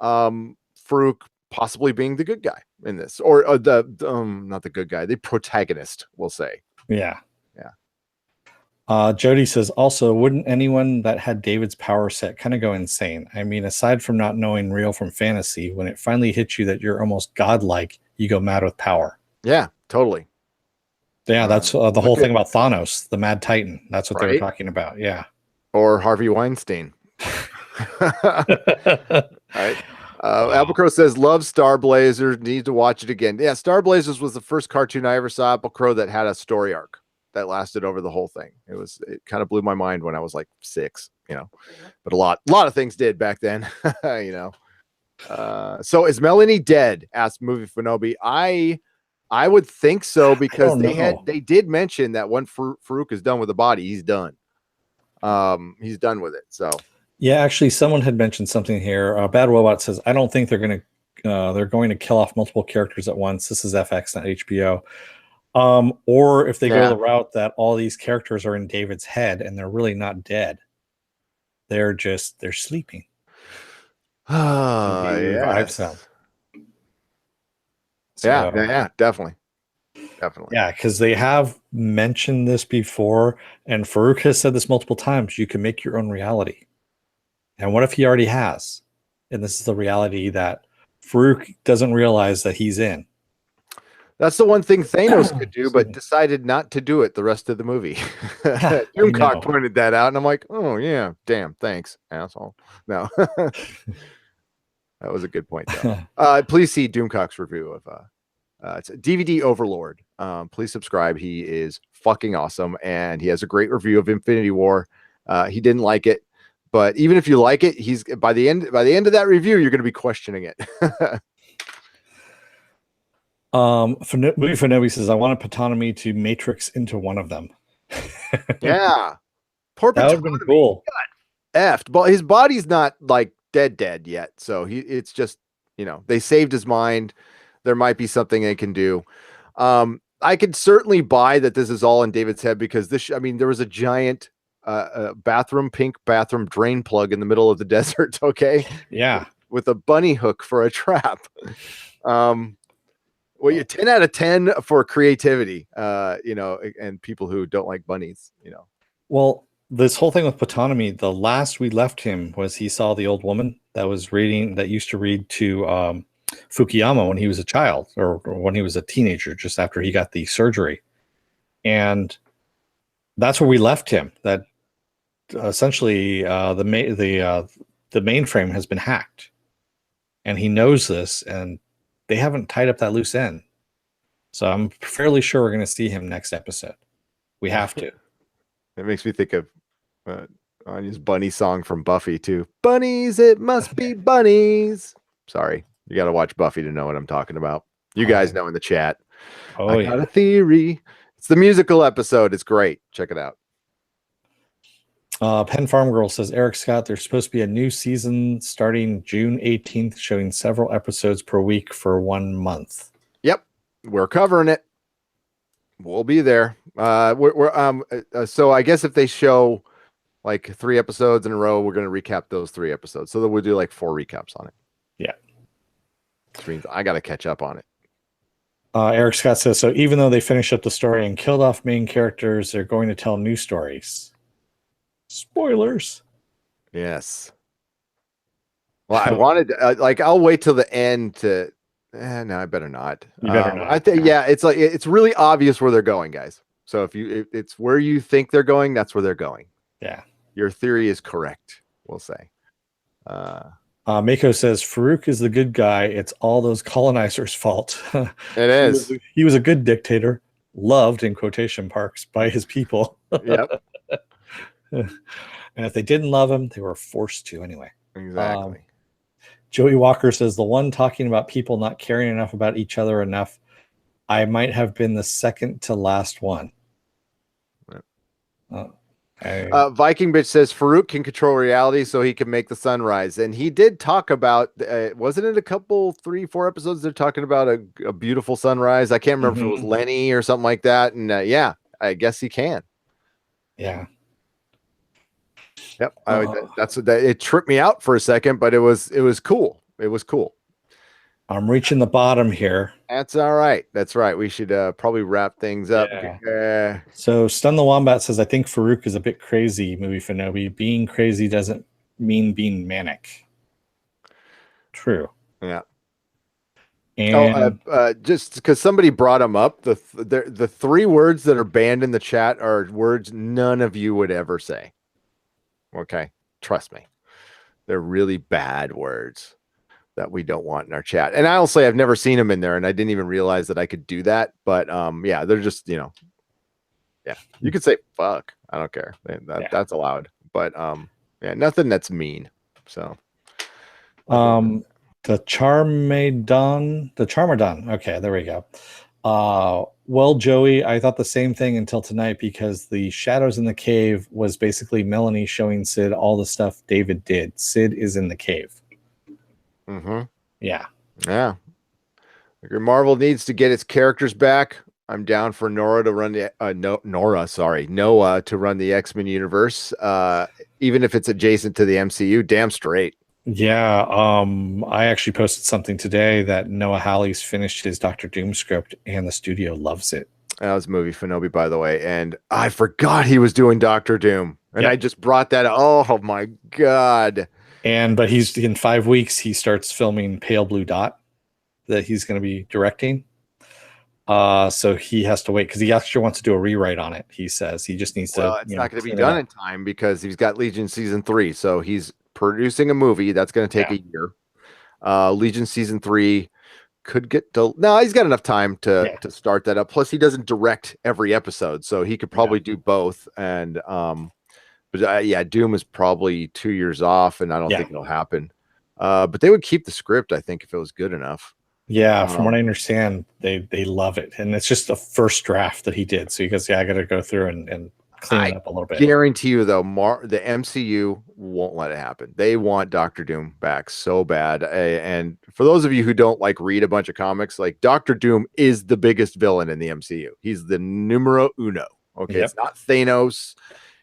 Farouk possibly being the good guy in this, or not the good guy, the protagonist, we'll say. Yeah. Jody says, also, wouldn't anyone that had David's power set kind of go insane? I mean, aside from not knowing real from fantasy, when it finally hits you that you're almost godlike, you go mad with power. Yeah, totally. Yeah, that's the whole thing about Thanos, the Mad Titan. That's what they were talking about. Yeah. Or Harvey Weinstein. Right. Apple Crow says, love Star Blazers, need to watch it again. Yeah, Star Blazers was the first cartoon I ever saw, Apple Crow, that had a story arc that lasted over the whole thing. It kind of blew my mind when I was like 6, but a lot of things did back then. So is Melanie dead? Asked Movie Finobi. I would think so, because they did mention that when Farouk is done with the body, he's done. He's done with it. So yeah, actually, someone had mentioned something here. Bad Robot says, I don't think they're going to kill off multiple characters at once. This is FX, not HBO. Or if they go the route that all these characters are in David's head and they're really not dead, they're sleeping. Yes. Yeah, definitely. Yeah, because they have mentioned this before, and Farouk has said this multiple times. You can make your own reality. And what if he already has? And this is the reality that Farouk doesn't realize that he's in. That's the one thing Thanos could do, but decided not to do it the rest of the movie. Doomcock pointed that out, and I'm like, oh, yeah, damn, thanks, asshole. No. That was a good point, though. Please see Doomcock's review it's a DVD Overlord. Please subscribe. He is fucking awesome, and he has a great review of Infinity War. He didn't like it, but even if you like it, he's by the end of that review, you're going to be questioning it. Movie Fanobi says, I wanted Patonomy to matrix into one of them. Yeah. Poor That would have been cool. Effed, but his body's not like dead yet. So it's just, they saved his mind. There might be something they can do. I could certainly buy that this is all in David's head because there was a giant pink bathroom drain plug in the middle of the desert. Okay. Yeah. With a bunny hook for a trap. Well, you're 10 out of 10 for creativity, and people who don't like bunnies, Well, this whole thing with Patonomy, the last we left him was he saw the old woman that used to read to Fukuyama when he was a child or when he was a teenager, just after he got the surgery. And that's where we left him. That essentially the mainframe has been hacked. And he knows this, and they haven't tied up that loose end. So I'm fairly sure we're going to see him next episode. We have to. It makes me think of Anya's bunny song from Buffy too. Bunnies, it must be bunnies. Sorry, you got to watch Buffy to know what I'm talking about. You guys know in the chat. I got a theory. It's the musical episode. It's great. Check it out. Penn Farm Girl says, Eric Scott, there's supposed to be a new season starting June 18th, showing several episodes per week for 1 month. Yep, we're covering it. We'll be there. So I guess if they show like 3 episodes in a row, we're going to recap those 3 episodes. So that we'll do like 4 recaps on it. Yeah. Which means I got to catch up on it. Eric Scott says, so even though they finished up the story and killed off main characters, they're going to tell new stories. Spoilers. Yes. Well, I wanted I'll wait till the end to. No, I better not. You better not. I think it's really obvious where they're going, guys. So if it's where you think they're going, that's where they're going. Yeah. Your theory is correct. We'll say. Mako says Farouk is the good guy. It's all those colonizers' fault. It is. He was a good dictator, loved in quotation marks by his people. Yep. And if they didn't love him, they were forced to anyway. Exactly. Joey Walker says, the one talking about people not caring enough about each other enough, I might have been the second to last one. Viking bitch says Farouk can control reality so he can make the sunrise. And he did talk about, wasn't it a couple, 3-4 episodes? They're talking about a beautiful sunrise. I can't remember if it was Lenny or something like that. And yeah, I guess he can. Yeah. Yep. It tripped me out for a second, but it was cool. It was cool. I'm reaching the bottom here. That's all right. That's right. We should probably wrap things up. Yeah. So Stun the Wombat says, I think Farouk is a bit crazy, Movie Fanobi. Being crazy doesn't mean being manic. True. Yeah. And just because somebody brought them up, the 3 words that are banned in the chat are words none of you would ever say. Okay, trust me, they're really bad words that we don't want in our chat. And I'll say I've never seen them in there, and I didn't even realize that I could do that. But yeah, they're just yeah, you could say fuck. I don't care. That's allowed. But yeah, nothing that's mean. So the Charmadon. Okay, there we go. Well, Joey, I thought the same thing until tonight because the shadows in the cave was basically Melanie showing Sid all the stuff David did. Sid is in the cave. Yeah. Yeah. Marvel needs to get its characters back. I'm down for Noah to run the Noah to run the X-Men universe, even if it's adjacent to the MCU. Damn straight. Yeah, I actually posted something today that Noah Hawley's finished his Doctor Doom script and the studio loves it. That was Movie Fanobi, by the way, and I forgot he was doing Doctor Doom, and I just brought that. Oh my god! But he's in 5 weeks. He starts filming Pale Blue Dot that he's going to be directing. So he has to wait because he actually wants to do a rewrite on it. He says he just needs to. Well, it's not going to be done in time because he's got Legion season 3, so he's producing a movie that's going to take a year. Legion season 3 could get no, he's got enough time to start that up. Plus, he doesn't direct every episode, so he could probably do both. And but yeah, Doom is probably 2 years off, and I don't think it'll happen. But they would keep the script, I think, if it was good enough. Yeah, from what I understand, they love it, and it's just the first draft that he did. So he goes, "Yeah, I got to go through and clean it up a little bit." Guarantee you, though, the MCU won't let it happen. They want Doctor Doom back so bad. And for those of you who don't like read a bunch of comics, like Doctor Doom is the biggest villain in the MCU. He's the numero uno. Okay, it's not Thanos,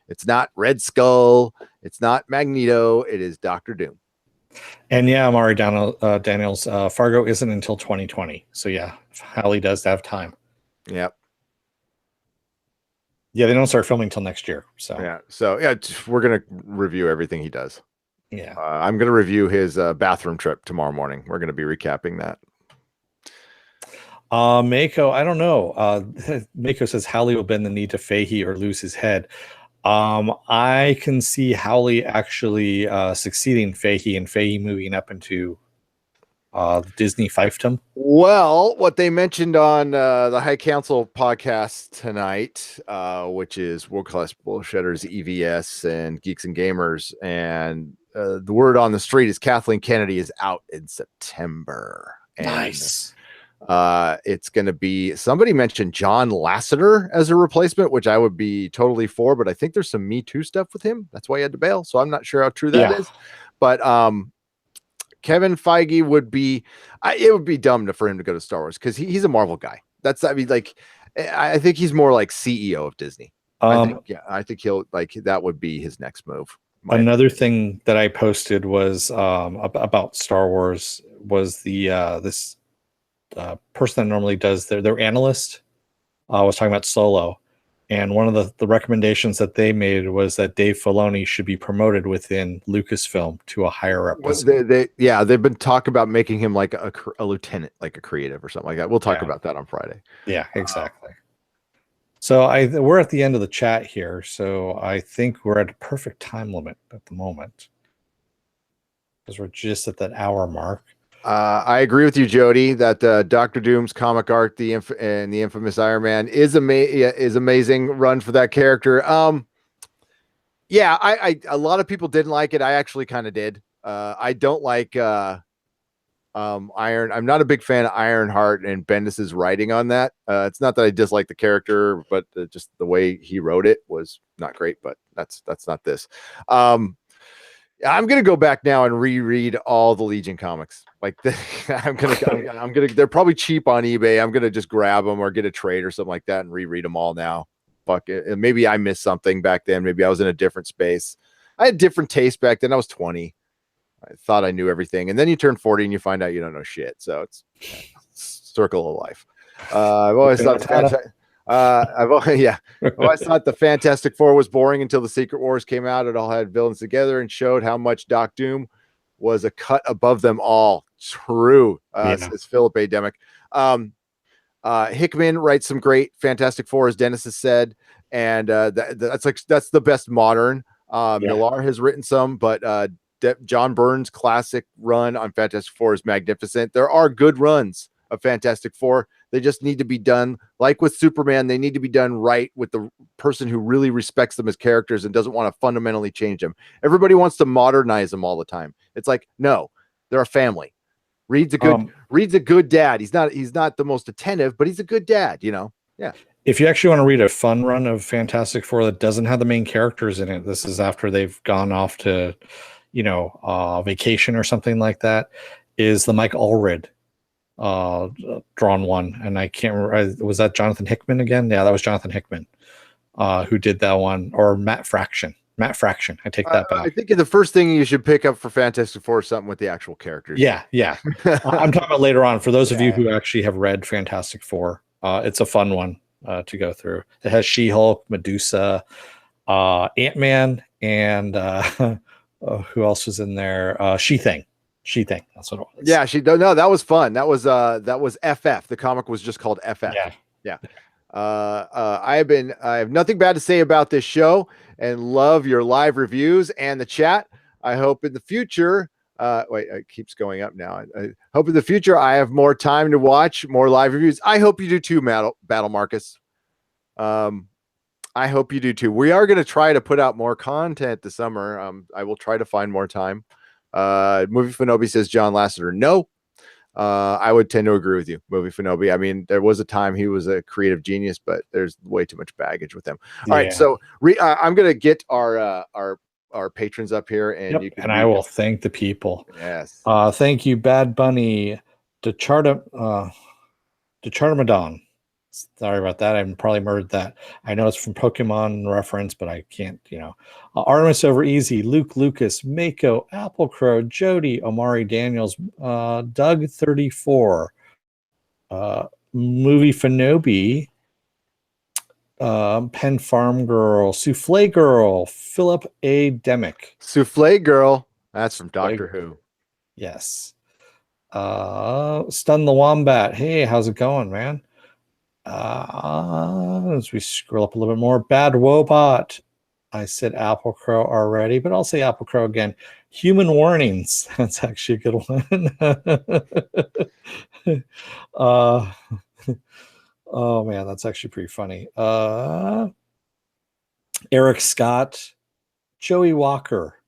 it's not Red Skull, it's not Magneto. It is Doctor Doom. And yeah, Amari Daniels, Fargo isn't until 2020. So yeah, Hallie does have time. Yep. Yeah, they don't start filming till next year. So yeah, we're gonna review everything he does. Yeah, I'm gonna review his bathroom trip tomorrow morning. We're gonna be recapping that. Mako, I don't know. Mako says Hallie will bend the knee to Fahey or lose his head. I can see Howley actually succeeding Fahey and Fahey moving up into Disney fiefdom. Well, what they mentioned on the High Council podcast tonight, which is World Class Bullshitters, EVS, and Geeks and Gamers, and the word on the street is Kathleen Kennedy is out in September. And nice. It's going to be, somebody mentioned John Lasseter as a replacement, which I would be totally for, but I think there's some Me Too stuff with him. That's why he had to bail. So I'm not sure how true that is. But Kevin Feige would be, it would be dumb for him to go to Star Wars because he's a Marvel guy. I think he's more like CEO of Disney. I think he'll that would be his next move. Another thing that I posted was about Star Wars was this person that normally does their analyst was talking about Solo, and one of the recommendations that they made was that Dave Filoni should be promoted within Lucasfilm to a higher up position. They've been talking about making him like a lieutenant, like a creative or something like that. We'll talk about that on Friday. Yeah, exactly. So we're at the end of the chat here, so I think we're at a perfect time limit at the moment because we're just at that hour mark. I agree with you, Jody, that Doctor Doom's comic art, and the infamous Iron Man is amazing run for that character. Yeah, a lot of people didn't like it. I actually kind of did. I don't like Iron. I'm not a big fan of Ironheart and Bendis's writing on that. It's not that I dislike the character, but just the way he wrote it was not great. But that's not this. I'm gonna go back now and reread all the Legion comics. Like I'm gonna. They're probably cheap on eBay. I'm gonna just grab them or get a trade or something like that and reread them all now. Fuck it. And maybe I missed something back then. Maybe I was in a different space. I had different taste back then. I was 20. I thought I knew everything, and then you turn 40 and you find out you don't know shit. So it's circle of life. I've always thought. I've always thought the Fantastic Four was boring until the Secret Wars came out. It all had villains together and showed how much Doc Doom was a cut above them all. True, says Philip A. Demick. Hickman writes some great Fantastic Four, as Dennis has said, and that's the best modern. Millar has written some, but John Byrne's classic run on Fantastic Four is magnificent. There are good runs of Fantastic Four. They just need to be done like with Superman. They need to be done right with the person who really respects them as characters and doesn't want to fundamentally change them. Everybody wants to modernize them all the time. It's like, no, they're a family. Reed's a good dad. He's not the most attentive, but he's a good dad, you know? Yeah. If you actually want to read a fun run of Fantastic Four that doesn't have the main characters in it, this is after they've gone off to, vacation or something like that, is the Mike Allred drawn one. And I can't remember, was that Jonathan Hickman again? Yeah, that was Jonathan Hickman who did that one, or Matt Fraction. I take that back. I think the first thing you should pick up for Fantastic Four is something with the actual characters. Yeah. I'm talking about later on. For those of you who actually have read Fantastic Four, it's a fun one to go through. It has She-Hulk, Medusa, Ant-Man, and who else was in there? She-Thing. That's what it was. Yeah, no, that was fun. That was FF. The comic was just called FF. Yeah. I have nothing bad to say about this show and love your live reviews and the chat. I hope in the future Wait, it keeps going up now. I hope in the future I have more time to watch more live reviews. I hope you do too, Battle Marcus. I hope you do too. We are going to try to put out more content this summer. I will try to find more time. Movie Fanobi says John Lasseter. No, I would tend to agree with you, Movie Fanobi. I mean, there was a time he was a creative genius, but there's way too much baggage with him. All right, so I'm going to get our patrons up here, and you can I will thank the people. Yes. Thank you, Bad Bunny, DeChartamadon. Sorry about that. I probably murdered that. I know it's from Pokemon reference, but I can't, Artemis Over Easy, Luke Lucas, Mako, Apple Crow, Jody, Omari Daniels, Doug 34, Movie Fanobi, Pen Farm Girl, Souffle Girl, Philip A. Demick. Souffle Girl. That's from Doctor Who. Yes. Stun the Wombat. Hey, how's it going, man? As we scroll up a little bit more, Bad Wobot. I said Apple Crow already, but I'll say Apple Crow again. Human Warnings. That's actually a good one. Oh man, that's actually pretty funny. Eric Scott, Joey Walker,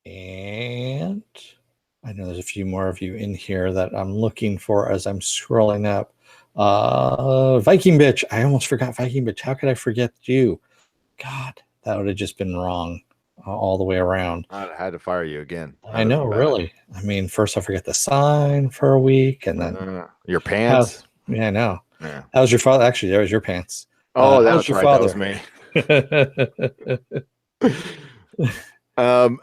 and I know there's a few more of you in here that I'm looking for as I'm scrolling up. Viking Bitch. I almost forgot Viking Bitch. How could I forget you? God, that would have just been wrong all the way around. I had to fire you again. I know, really. I mean, first I forget the sign for a week, and then your pants. I know. Yeah. That was your father. Actually, that was your pants. Oh, that was your father. That was me. And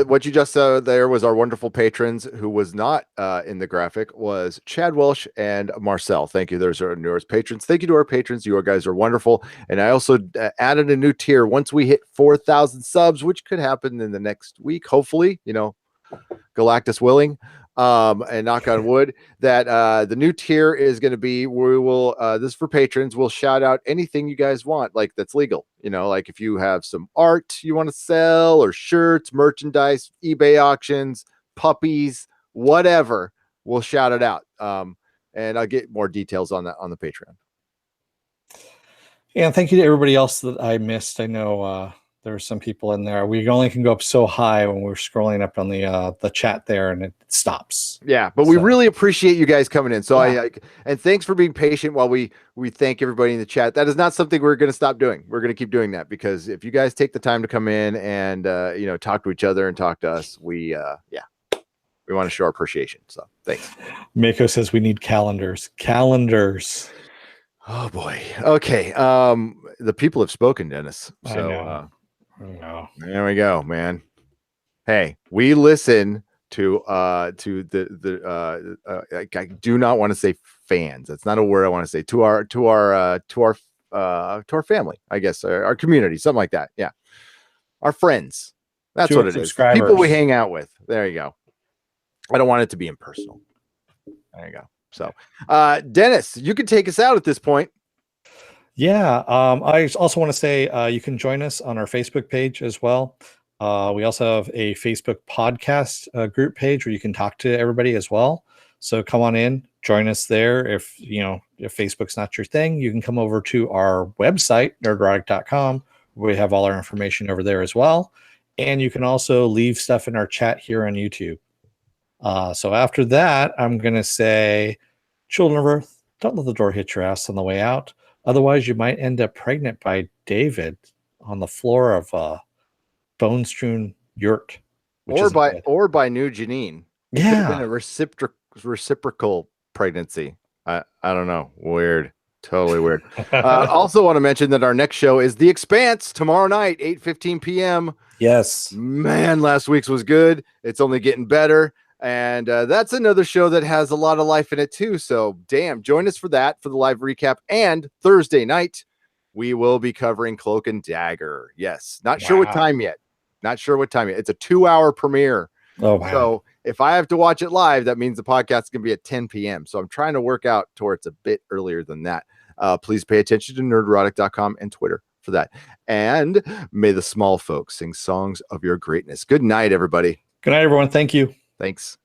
what you just saw there was our wonderful patrons. Who was not in the graphic was Chad Welsh and Marcel. Thank you. Those are our newest patrons. Thank you to our patrons. You guys are wonderful. And I also added a new tier once we hit 4,000 subs, which could happen in the next week, hopefully, Galactus willing. And knock on wood, that the new tier is going to be, we will this is for patrons, we'll shout out anything you guys want, like that's legal, like if you have some art you want to sell, or shirts, merchandise, eBay auctions, puppies, whatever, we'll shout it out. And I'll get more details on that on the Patreon. And thank you to everybody else that I missed. I know there are some people in there. We only can go up so high when we're scrolling up on the chat there, and it stops. Yeah, but we really appreciate you guys coming in. So and thanks for being patient while we thank everybody in the chat. That is not something we're going to stop doing. We're going to keep doing that, because if you guys take the time to come in and talk to each other and talk to us, we want to show our appreciation. So thanks. Mako says we need calendars. Calendars. Oh boy. Okay. The people have spoken, Dennis. So there we go, man. Hey, we listen to I do not want to say fans. That's not a word I want to say. To our family, I guess, our community, something like that. Yeah. Our friends. That's what it is. People we hang out with. There you go. I don't want it to be impersonal. There you go. So, Dennis, you can take us out at this point. Yeah. I also want to say you can join us on our Facebook page as well. We also have a Facebook podcast group page where you can talk to everybody as well. So come on in, join us there. If Facebook's not your thing, you can come over to our website, nerderotic.com. We have all our information over there as well. And you can also leave stuff in our chat here on YouTube. So after that, I'm going to say, children of Earth, don't let the door hit your ass on the way out. Otherwise, you might end up pregnant by David on the floor of a bone-strewn yurt. Or by New Janine. It could have been a reciprocal pregnancy. I don't know. Weird. Totally weird. Also want to mention that our next show is The Expanse tomorrow night, 8:15 p.m. Yes. Man, last week's was good. It's only getting better. And that's another show that has a lot of life in it too. So damn, join us for that, for the live recap. And Thursday night, we will be covering Cloak and Dagger. Yes. Not sure what time yet. It's a 2-hour premiere. Oh, wow. So if I have to watch it live, that means the podcast is going to be at 10 p.m. So I'm trying to work out towards a bit earlier than that. Please pay attention to nerderotic.com and Twitter for that. And may the small folks sing songs of your greatness. Good night, everybody. Good night, everyone. Thank you. Thanks.